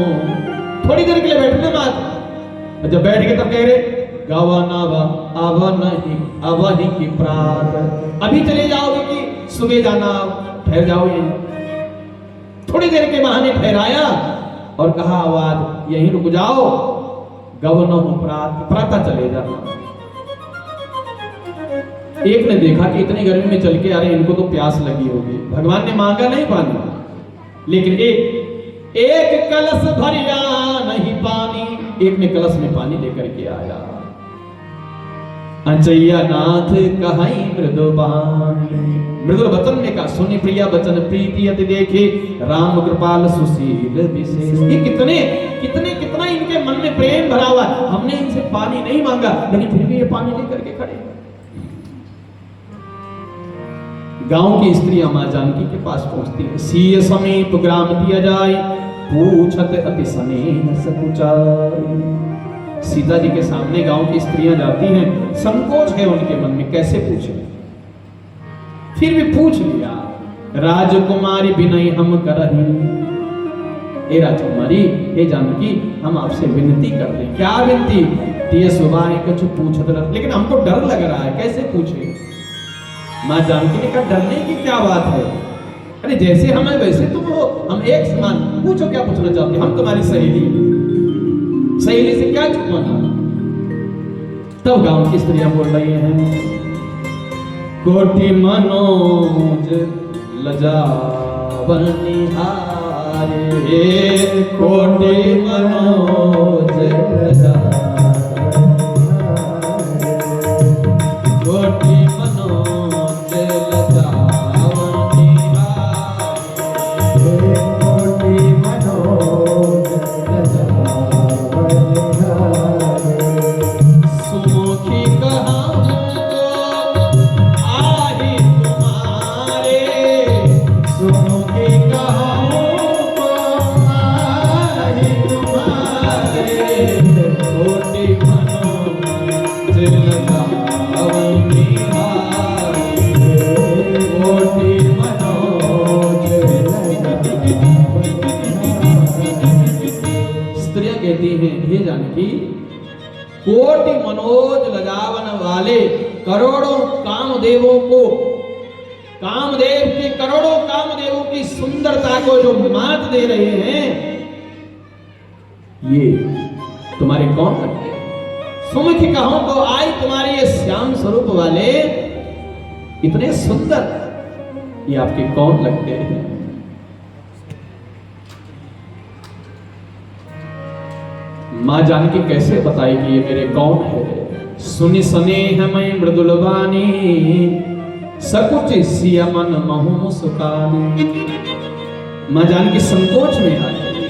थोड़ी देर के लिए बैठने बाद जब बैठ गए तब कह रहे, गवनव अवहि की प्रात। अभी चले जाओगे कि सुबह जाना, ठहर जाओगे। थोड़ी देर के बहाने ठहराया और कहा, आवाज यहीं रुक जाओ, गवनव प्रात, प्रातः चले जाना। एक ने देखा कि इतनी गर्मी में चल के आ रहे, इनको तो प्यास लगी होगी। भगवान ने मांगा नहीं पानी, लेकिन एक कलश भरिया नहीं पानी। एक ने कलश में पानी लेकर के आया। अंचैया नाथ कहाई मृदुबान। मृदुल वचन में का सुनि प्रिया वचन प्रीति अति देखे, राम कृपाल सुशील विशेष। ये कितना इनके मन में प्रेम भरा हुआ। हमने इनसे पानी नहीं मांगा, लेकिन फिर भी ये पानी लेकर के खड़े। गांव की स्त्रियां मां जानकी के पास पहुंचती है। सीय समीप ग्राम दिया जाए, पूछत अति स्नेह सकुचाई। सीता जी के सामने गांव की स्त्रियां जाती हैं, संकोच है उनके मन में, कैसे पूछे। फिर भी पूछ लिया, राजकुमारी विनय हम करही। हे राजकुमारी, हे जानकी, हम आपसे विनती कर रहे। क्या विनती? ये सुबह कुछ पूछत रह, लेकिन हमको डर लग रहा है, कैसे पूछे। मां जानकी ने कहा, डरने की क्या बात है, अरे जैसे हम है वैसे तुम हो, हम एक समान, पूछो क्या पूछना चाहते, हम तुम्हारी सहेली, सहेली से क्या छुपाना। तब गांव की स्त्रियां बोल रही हैं, कोटि मनोज लजावन निहारे, कोटि मनोज लजावन, कोटि मनोज लजावन निहारे, कोटि मनोज लजावन निहारे। सुमुखी कहा हे जानकी, कोटि मनोज लजावन वाले करोड़ों कामदेवों को, कामदेव के करोड़ों कामदेवों की सुंदरता को जो मात दे रहे हैं, ये तुम्हारे कौन लगते हैं? सुमुखी कहो तो आई तुम्हारे ये श्याम स्वरूप वाले इतने सुंदर, ये आपके कौन लगते हैं? मां जानकी कैसे बताएगी ये मेरे कौन है। सुनि स्नेह मैं मृदुलवानी, सकुच सिय मन महु मुस्कानी। मां जानकी संकोच में आ गई,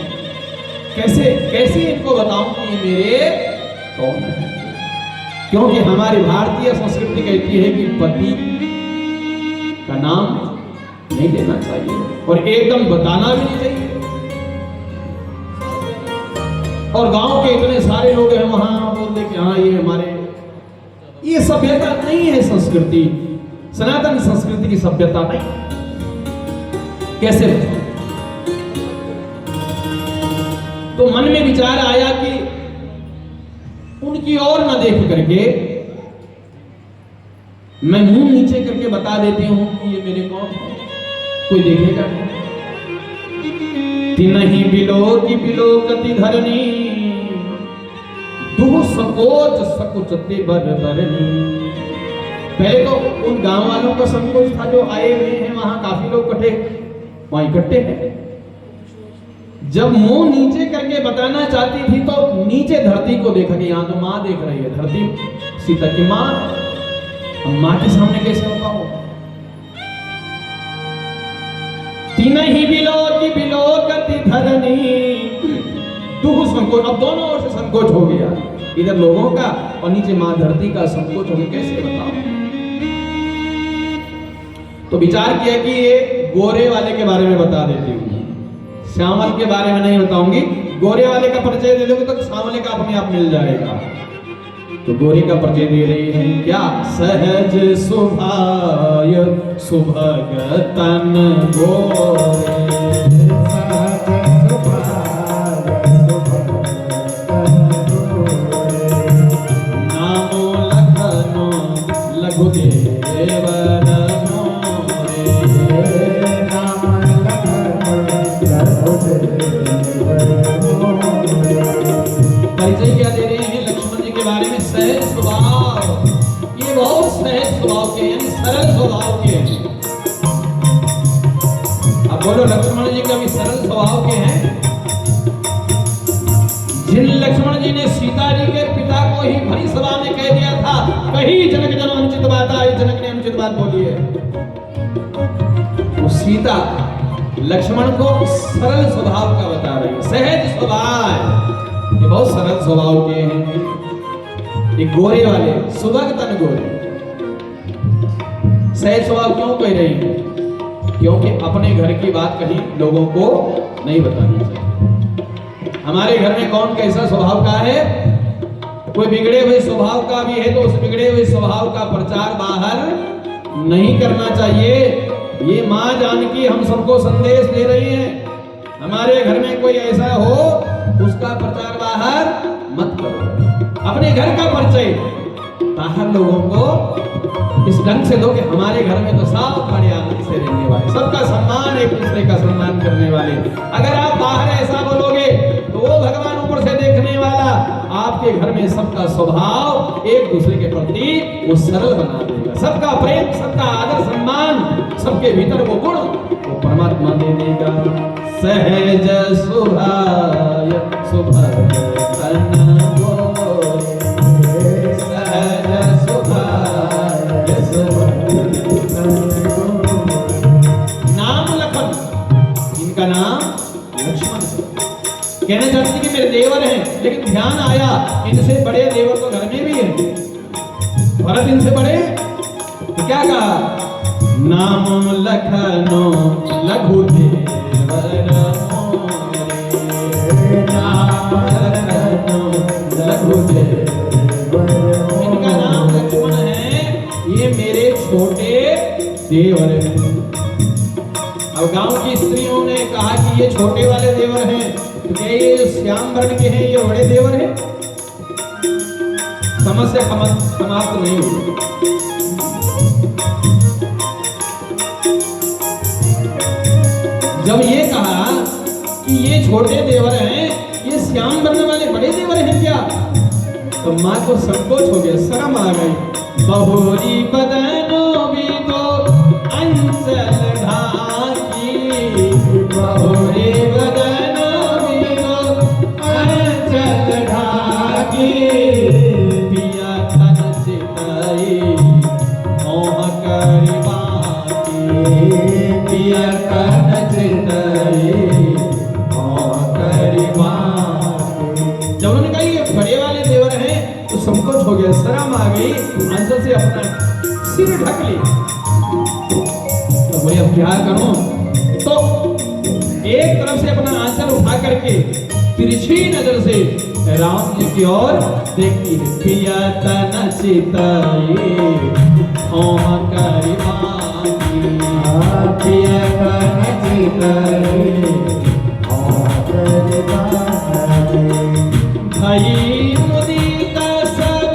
कैसे कैसे इनको बताऊं कि ये मेरे कौन है। क्योंकि हमारी भारतीय संस्कृति कहती है कि पति का नाम नहीं लेना चाहिए और एकदम बताना भी नहीं चाहिए। और गांव के इतने सारे लोग हैं वहां बोलते कि हाँ ये हमारे, ये सभ्यता नहीं है, संस्कृति सनातन संस्कृति की सभ्यता नहीं। कैसे? तो मन में विचार आया कि उनकी ओर न देख करके मैं मुंह नीचे करके बता देती हूं कि ये मेरे कौन है, कोई देखेगा नहीं। तिनहि बिलोकि बिलोकति धरनी, दुह संकोच सकुचते बर बरनी। पहले तो उन गांव वालों का संकोच था जो आए हुए हैं, वहां काफी लोग वहां इकट्ठे हैं। जब मुंह नीचे करके बताना चाहती थी तो नीचे धरती को देखा कि यहां तो मां देख रही है, धरती सीता की मां, हम मां के सामने कैसे होगा वो। तिनहि बिलोकि बिलोकति धरनी, दुह संकोच, अब दोनों ओर से संकोच हो गया, इधर लोगों का और नीचे मां धरती का संकोच हो गया, कैसे बताओ। तो विचार किया कि ये गोरे वाले के बारे में बता देती हूँ, श्यामल के बारे में नहीं बताऊंगी। गोरे वाले का परिचय दे दोगे तो श्यामल का अपने आप मिल जाएगा। तो गोरे का परिचय दे रही है, क्या? सहज सुभाय सुभगतन गोरे, नामो लखनो लघु देवर मोरे, परिचय क्या दे रहे हैं लक्ष्मण जी के बारे में? सहज स्वभाव, ये बहुत सहज स्वभाव के, यानी सरल स्वभाव के हैं। अब बोलो लक्ष्मण जी कभी सरल स्वभाव के हैं? जिन लक्ष्मण जी ने सीता जी के पिता को ही भरी सभा में कह दिया था, कहीं जनक जन अनुचित बात आई, जनक ने अनुचित बात बोली है, वो सीता लक्ष्मण को सरल स्वभाव का बता रही है, सहज स्वभाव, ये बहुत सरल स्वभाव के हैं। ये गोरे वाले, सुभग तन गोरे, सहज स्वभाव क्यों कह रही है? क्योंकि अपने घर की बात कहीं लोगों को नहीं बतानी चाहिए। हमारे घर में कौन कैसा स्वभाव का है, कोई बिगड़े हुए स्वभाव का भी है तो उस बिगड़े हुए स्वभाव का प्रचार बाहर नहीं करना चाहिए। ये माँ जानकी हम सबको संदेश दे रही है, हमारे घर में कोई ऐसा हो उसका प्रचार बाहर मत करो। अपने घर का परिचय बाहर लोगों को इस ढंग से दो कि हमारे घर में तो सब बड़े आनंद से रहने वाले, सबका सम्मान, एक दूसरे का सम्मान करने वाले। अगर आप बाहर ऐसा बोलोगे तो वो भगवान ऊपर से देखने वाला आपके घर में सबका स्वभाव एक दूसरे के प्रति वो सरल बना देगा, सबका प्रेम, सबका आदर सम्मान, सबके भीतर वो गुण वो परमात्मा दे देगा। सहज सुभाय सुभग तन इनका नाम लक्ष्मण है। कहना चाहते थे कि मेरे देवर हैं, लेकिन ध्यान आया इनसे बड़े देवर तो घर में भी है, भरत इनसे बड़े, तो क्या कहा? नाम लखनो लघु देवर मोरे, नाम लखनो लघु देवर। इनका नाम लक्ष्मण है, ये मेरे छोटे देवर हैं। अब गांव की स्त्रियों ने कहा कि ये छोटे वाले देवर हैं, तो क्या ये श्याम वर्ण के हैं, ये बड़े देवर हैं? समस्या समाप्त नहीं हुई। जब ये कहा कि ये छोटे देवर हैं, ये श्याम वर्ण वाले बड़े देवर हैं क्या, तो माँ को संकोच हो गया, शर्म आ गई। बहुरी बदनों भी तो अंचल ढाकी, बहुरी बदनों भी तो अंचल ढाकी, पिया तन चिताई मोह करि बाकी, पिया तन चिताई मोह करि बाकी। जब उन्होंने कहा ये बड़े वाले देवर हैं तो संकोच हो गया, शर्म आ गई, आंचल से अपना सिर ढक ली। तो बोले अब क्या करूं? तो एक तरफ से अपना आंचल उठा करके तिरछी नजर से राम जी की ओर देखती है। पिया तन चिताई मोह करि बाकी, पिया तन चिताई मोह करि बाकी। भई मुदित सब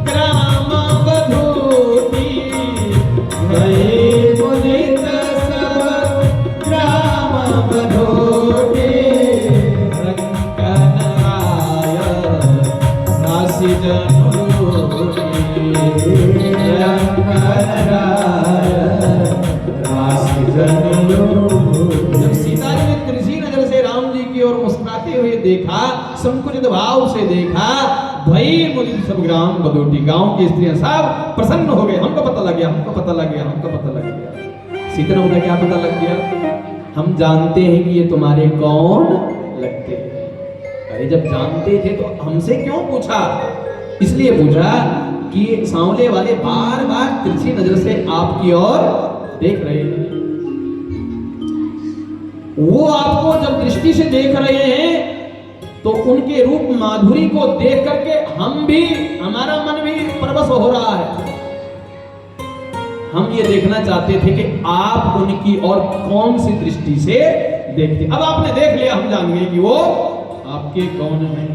ग्राम बधूटी, भई मुदित सब ग्राम बधूटी, रंकन राय राशि जनूटी, रंकन राय राशि जनूटी। जब सीता जी ने तिरछी नजर से राम जी की ओर मुस्कुराते हुए देखा, संकुचित भाव से देखा, भई मुदित सब ग्राम बधूटी, गांव की स्त्रियां सब प्रसन्न हो गए, हमको पता लग गया, हमको पता लग गया, हमको पता लग गया। सीता ने बोला क्या पता लग गया? हम जानते हैं कि ये तुम्हारे कौन लगते हैं। अरे जब जानते थे तो हमसे क्यों पूछा? इसलिए पूछा कि सांवले वाले बार बार तिरछी नजर से आपकी ओर देख रहे हैं, वो आपको जब दृष्टि से देख रहे हैं तो उनके रूप माधुरी को देख करके हम भी, हमारा मन भी परवश हो रहा है। हम ये देखना चाहते थे कि आप उनकी और कौन सी दृष्टि से देखते। अब आपने देख लिया, हम जान गए कि वो आपके कौन हैं।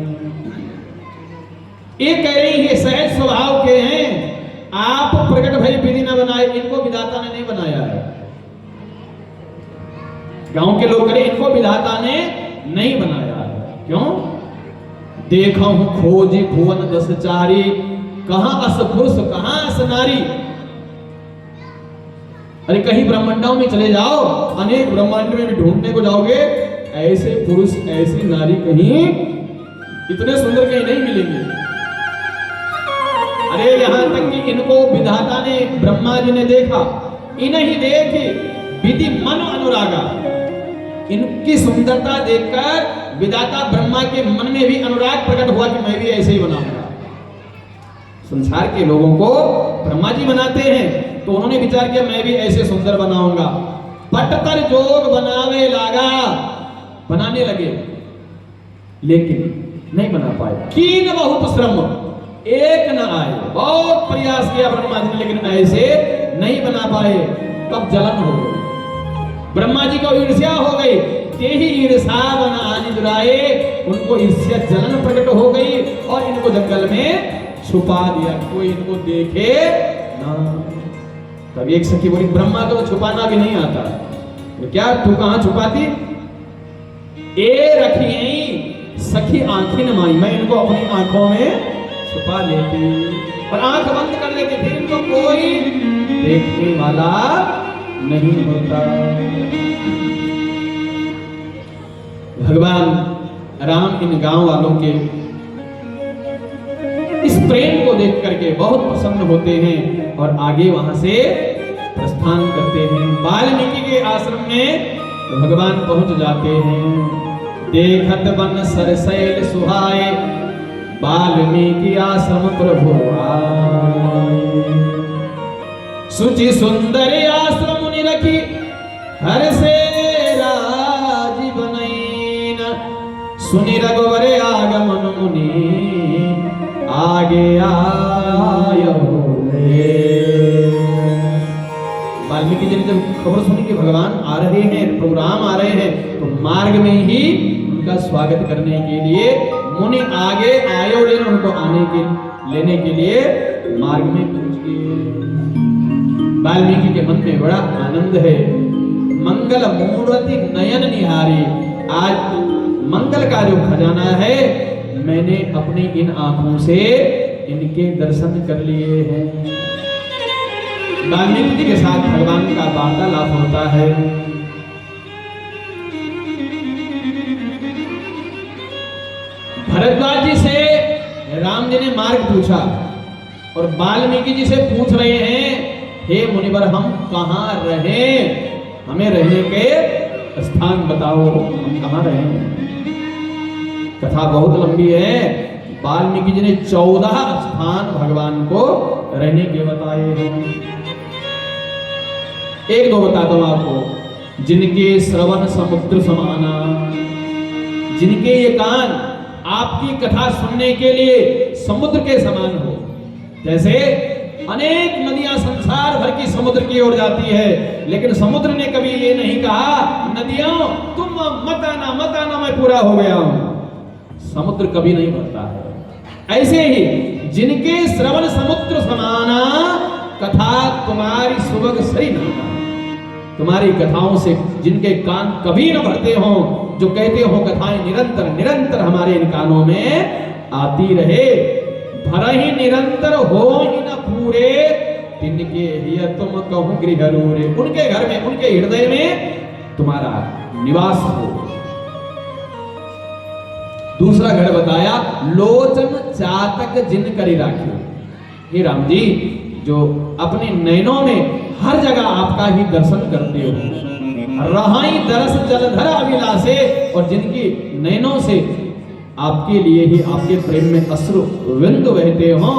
ये कह रही है सहज स्वभाव के हैं, आप प्रकट भई विधि न बनाए, इनको विधाता ने नहीं बनाया है। गांव के लोग करें, इनको विधाता ने नहीं बनाया है। क्यों? देखा हूं खोज भुवन दस चारी, कहां अस पुरुष कहां अस नारी। अरे कहीं ब्रह्मांडों में चले जाओ, अनेक ब्रह्मांड में भी ढूंढने को जाओगे, ऐसे पुरुष ऐसी नारी कहीं इतने सुंदर कहीं नहीं मिलेंगे। अरे यहां तक कि इनको विधाता ने, ब्रह्मा जी ने देखा, इन्हीं देख विधि मन अनुरागा, इनकी सुंदरता देखकर विधाता ब्रह्मा के मन में भी अनुराग प्रकट हुआ कि मैं भी ऐसे ही बनाऊंगा। संसार के लोगों को ब्रह्मा जी बनाते हैं, तो उन्होंने विचार किया मैं भी ऐसे सुंदर बनाऊंगा। पटतर जोग बनावे लागा, बनाने लगे, लेकिन नहीं बना पाए। कीन बहुत श्रम, एक न आए। बहुत प्रयास किया ब्रह्मा जी ने, लेकिन ऐसे नहीं बना पाए। तब जलन हो गई, ब्रह्मा जी को ईर्ष्या हो गई। ते ही ईर्षा बना आनि दुराए, उनको ईर्ष्या जलन प्रकट हो गई और इनको जंगल में छुपा दिया, कोई इनको देखे ना। तब एक सखी बोली ब्रह्मा को तो छुपाना भी नहीं आता, तो क्या तू कहां छुपाती? ए रखी सखी आंखें न माई, मैं इनको अपनी आंखों में छुपा लेती और आंख बंद कर लेती, फिर इनको कोई देखने वाला नहीं होता। भगवान राम इन गांव वालों के इस प्रेम को देख करके बहुत प्रसन्न होते हैं और आगे वहां से प्रस्थान करते हैं। वाल्मीकि के आश्रम में भगवान पहुंच जाते हैं। देखत बन सरसैल सुहाए, वाल्मीकि आश्रम प्रभु आए। सुचि सुंदर आश्रम मुनि रखी, हर से राजी बनैन। सुनि रघुवर आगमन मुनि, आगे आयो ले। वाल्मीकि जी ने जब खबर सुनी कि भगवान आ रहे हैं, प्रभु राम आ रहे हैं, तो मार्ग में ही उनका स्वागत करने के लिए मुनि आगे आयो ले, उनको लेने के लिए मार्ग में पहुंच गए। वाल्मीकि के मन में बड़ा आनंद है। मंगल मूर्ति नयन निहारी, आज मंगल का जो खजाना है मैंने अपनी इन आंखों से इनके दर्शन कर लिए हैं। वाल्मीकि जी के साथ भगवान का वार्तालाप होता है। भरद्वाज जी से राम जी ने मार्ग पूछा और वाल्मीकि जी से पूछ रहे हैं, हे मुनिवर हम कहां रहे, हमें रहने के स्थान बताओ, हम कहां रहे। कथा बहुत लंबी है। वाल्मीकि जी ने 14 स्थान भगवान को रहने के बताए हैं। एक दो बताता हूं आपको। जिनके श्रवण समुद्र समाना, जिनके ये कान आपकी कथा सुनने के लिए समुद्र के समान हो। जैसे अनेक नदियां संसार भर की समुद्र की ओर जाती है, लेकिन समुद्र ने कभी ये नहीं कहा नदियों तुम मत आना मैं पूरा हो गया हूं। समुद्र कभी नहीं भरता है। ऐसे ही जिनके श्रवण समुद्र समाना, कथा तुम्हारी सुबह सही नाना। तुम्हारी कथाओं से जिनके कान कभी न भरते हो, जो कहते हो कथाएं निरंतर निरंतर हमारे इन कानों में आती रहे, भर ही निरंतर हो ही न पूरे, तिनके हिय तुम कहूं गृह रूरे। उनके घर में, उनके हृदय में तुम्हारा निवास हो। दूसरा घर बताया, लोचन चातक जिन करी राखी। हे राम जी, जो अपने नयनों में हर जगह आपका ही दर्शन करते हो, रहाई दरस जलधर अभिलाषे, और जिनकी नयनों से आपके लिए ही, आपके प्रेम में अश्रु बिंदु बहते हो,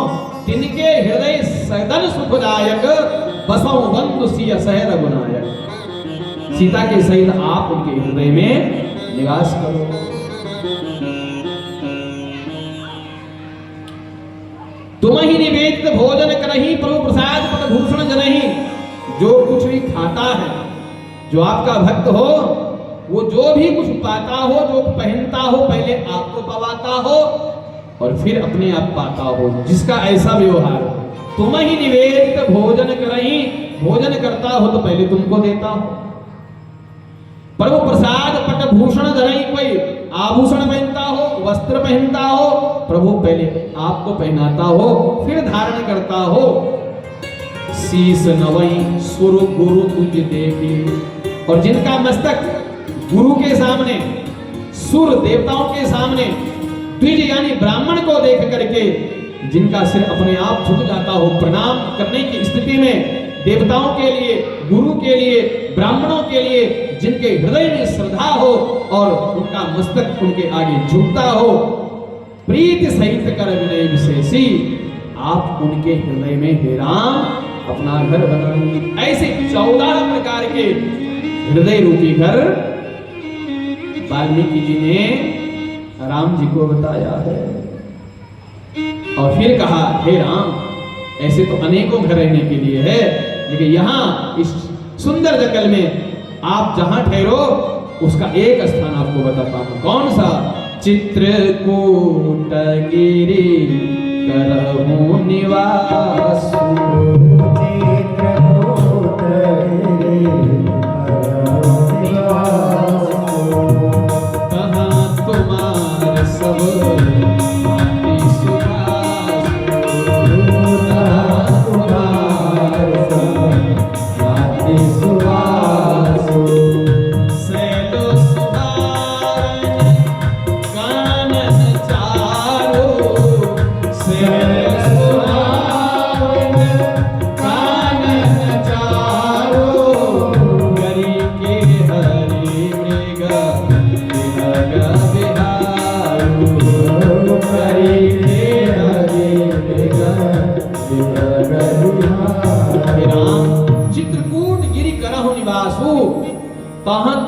तिनके हृदय सदन सुखदायक, बसौ बंधु सिय सह रघुनायक। सीता के सहित आप उनके हृदय में निवास करो। तुम ही निवेदित भोजन करही, प्रभु प्रसाद पट भूषण जनही। जो कुछ भी खाता है, जो आपका भक्त हो, वो जो भी कुछ पाता हो, जो पहनता हो, पहले आपको पवाता हो और फिर अपने आप पाता हो, जिसका ऐसा व्यवहार हो। तुम ही निवेदित भोजन करही, भोजन करता हो तो पहले तुमको देता हो। प्रभु प्रसाद पट भूषण धरही, कोई आभूषण पहनता हो, वस्त्र पहनता हो, प्रभु पहले आपको पहनाता हो, फिर धारण करता हो। शीस नवई सुर गुरु तुझ देखी, और जिनका मस्तक गुरु के सामने, सुर देवताओं के सामने, द्विज यानी ब्राह्मण को देख करके जिनका सिर अपने आप झुक जाता हो प्रणाम करने की स्थिति में, देवताओं के लिए, गुरु के लिए, ब्राह्मणों के लिए, जिनके हृदय में श्रद्धा हो और उनका मस्तक उनके आगे झुकता हो, प्रीति सहित कर विनय विशेषी, आप उनके हृदय में हे राम अपना घर बनाइए। ऐसे 14 प्रकार के हृदय रूपी घर वाल्मीकि जी ने राम जी को बताया है। और फिर कहा, हे राम, ऐसे तो अनेकों घर रहने के लिए है, लेकिन यहाँ इस सुंदर जंगल में आप जहां ठहरो उसका एक स्थान आपको बताता हूं। कौन सा? चित्रकूट गिरि करहु निवास।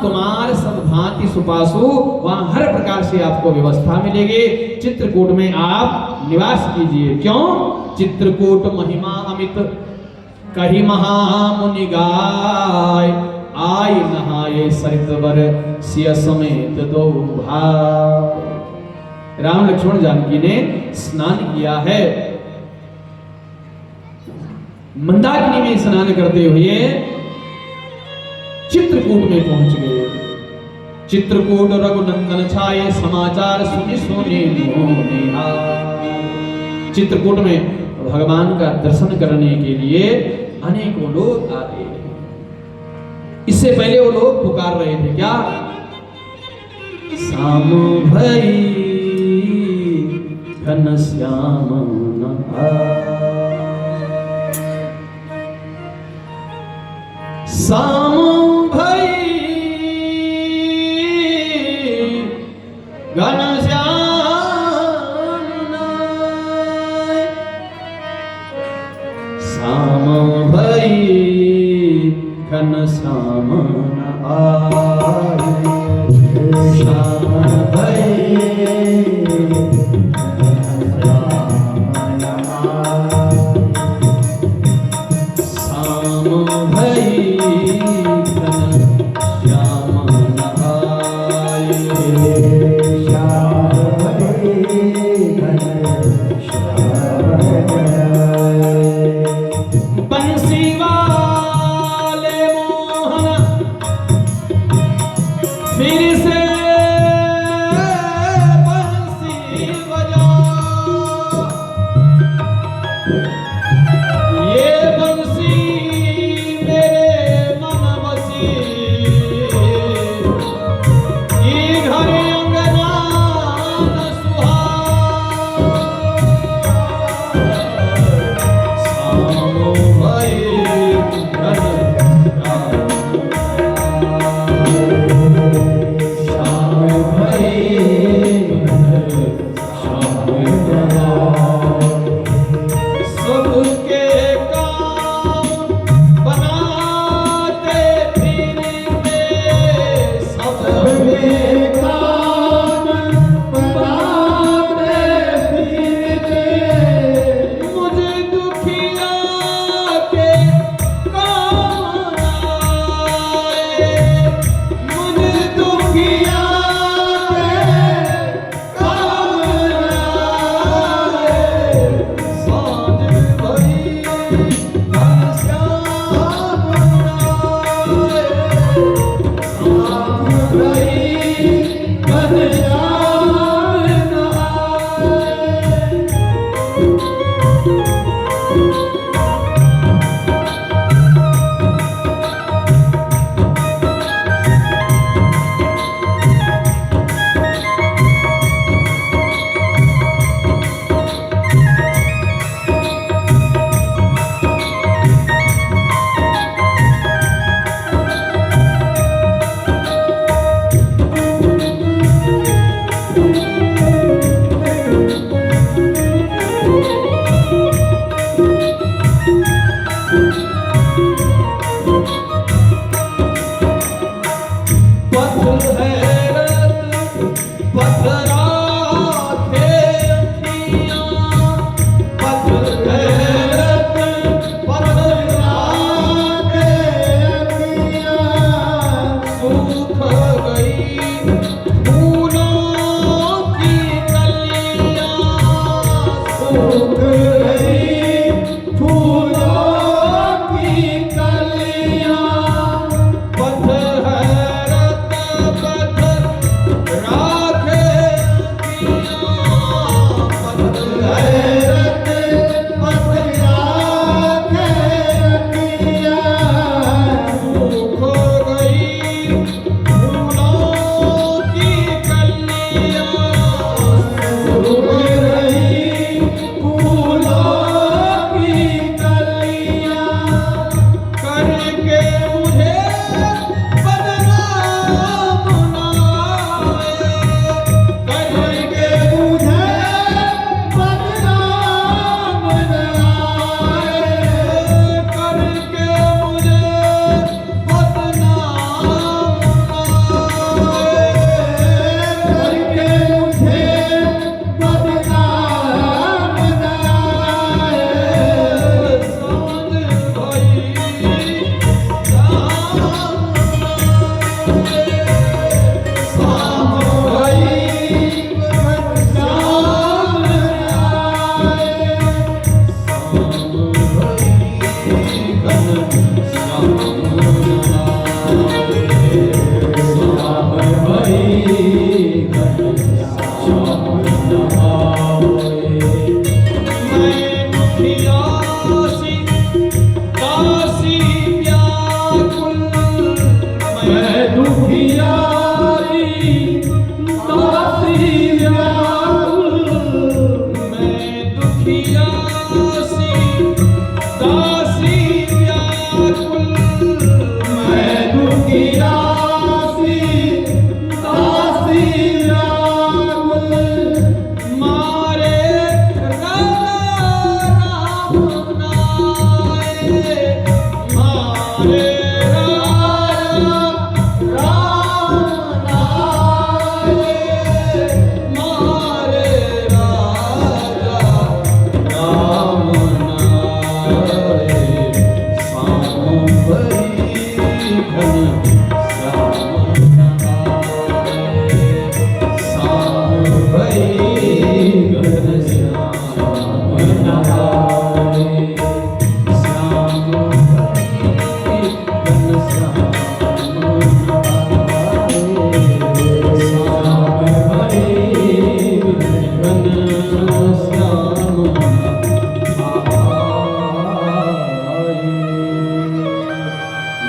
तुम्हार सब भांति सुपासु, वहां हर प्रकार से आपको व्यवस्था मिलेगी। चित्रकूट में आप निवास कीजिए। क्यों? चित्रकूट महिमा अमित कही महामुनि गाय, आय नहाये सरित बर सिय समेत दो भाई। राम लक्ष्मण जानकी ने स्नान किया है। मंदाकिनी में स्नान करते हुए चित्रकूट में पहुंच गए। चित्रकूट रघुनंदन छाये, समाचार सुनि सोने मोह। चित्रकूट में भगवान का दर्शन करने के लिए अनेकों लोग आ रहे हैं। इससे पहले वो लोग पुकार रहे थे, क्या? साम भई घन श्याम साम भई घन श्याम साम भई घन श्याम श्याम भई फिर से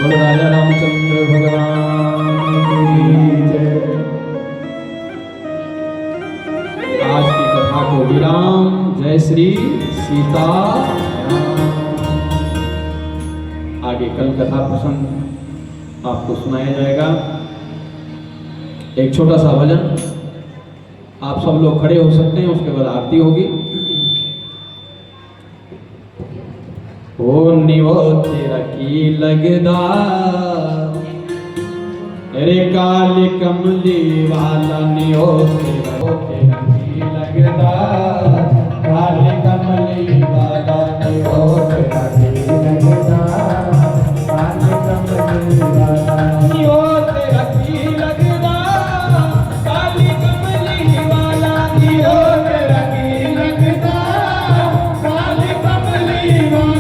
बोलो राजा रामचंद्र भगवान की जय। आज की कथा को विराम। जय श्री सीता। आगे कल कथा प्रसंग आपको सुनाया जाएगा। एक छोटा सा भजन, आप सब लोग खड़े हो सकते हैं, उसके बाद आरती होगी। ओ निवो तेरा की लगदा रे काली कमली वाला निवो तेरा की लगदा काली कमली वाला निवो तेरा की लगदा काली कमली वाला निवो तेरा की लगदा काली कमली वाला निवो तेरा की लगदा काली कमली वाला।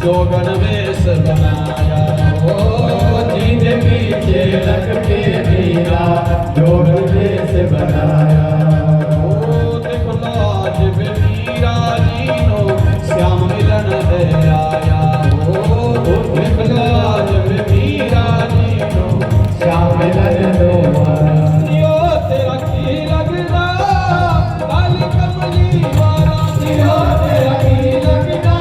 जो गणवेश बनाया हो जिन्हें पीछे लग के मीरा जो गणवेश बनाया हो देखो लाज में मीरा जीनो श्याम मिलन है आया हो देखो लाज में मीरा जीनो श्याम मिलन है आया तेरा की लगदा काली कमली वाला तेरा की लगदा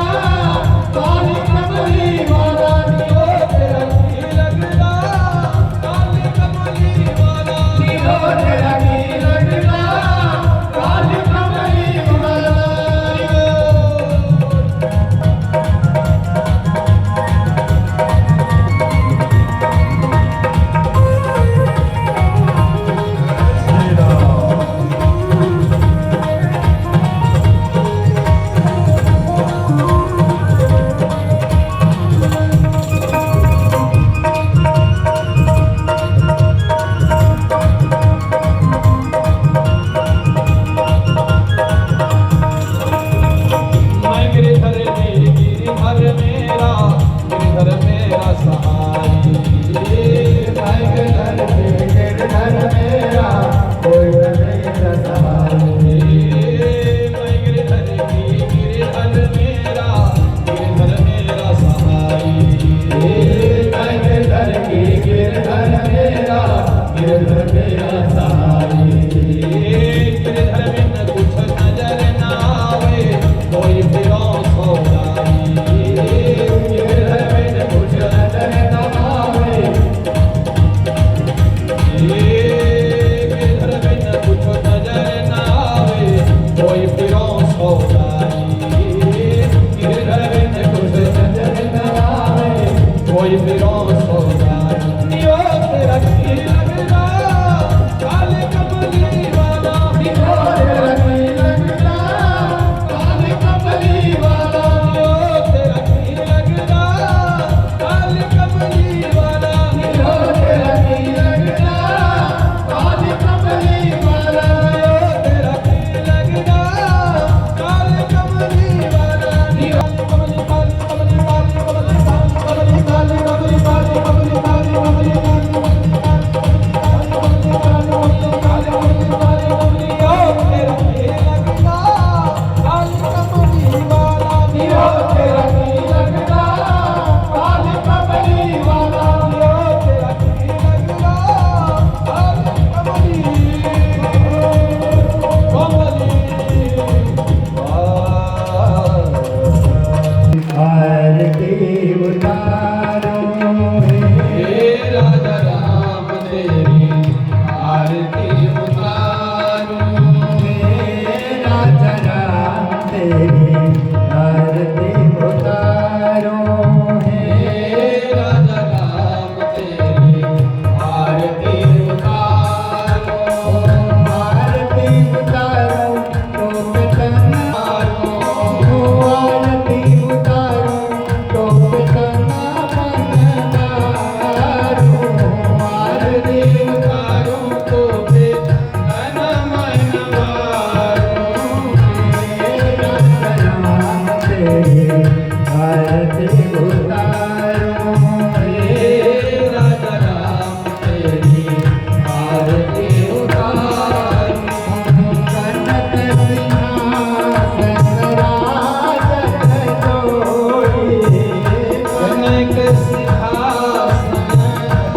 सिंहासन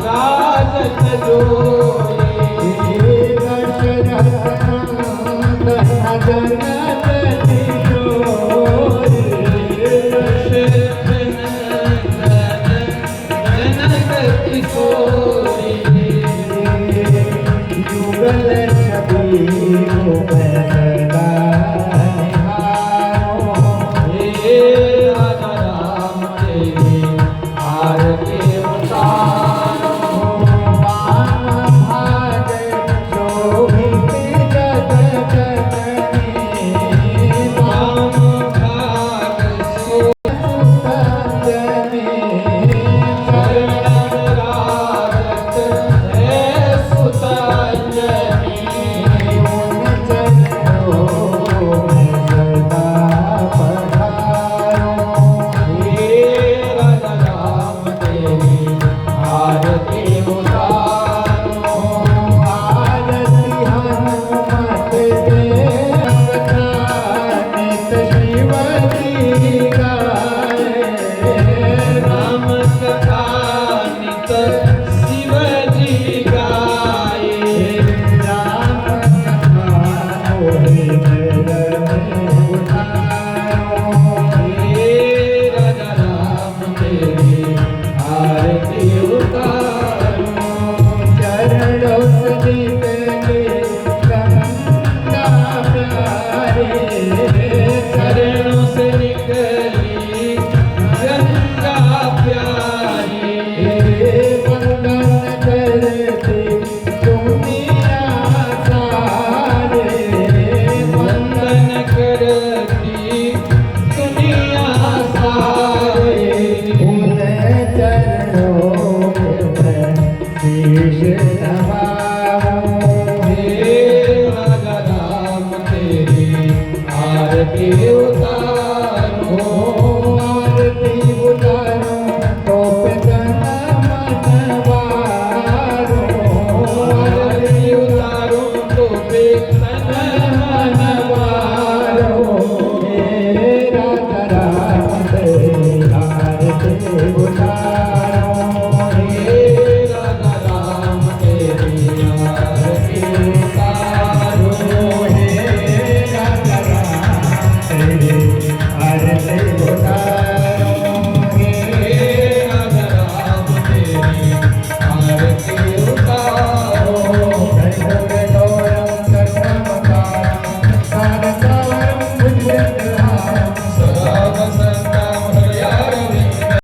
राजत जोरे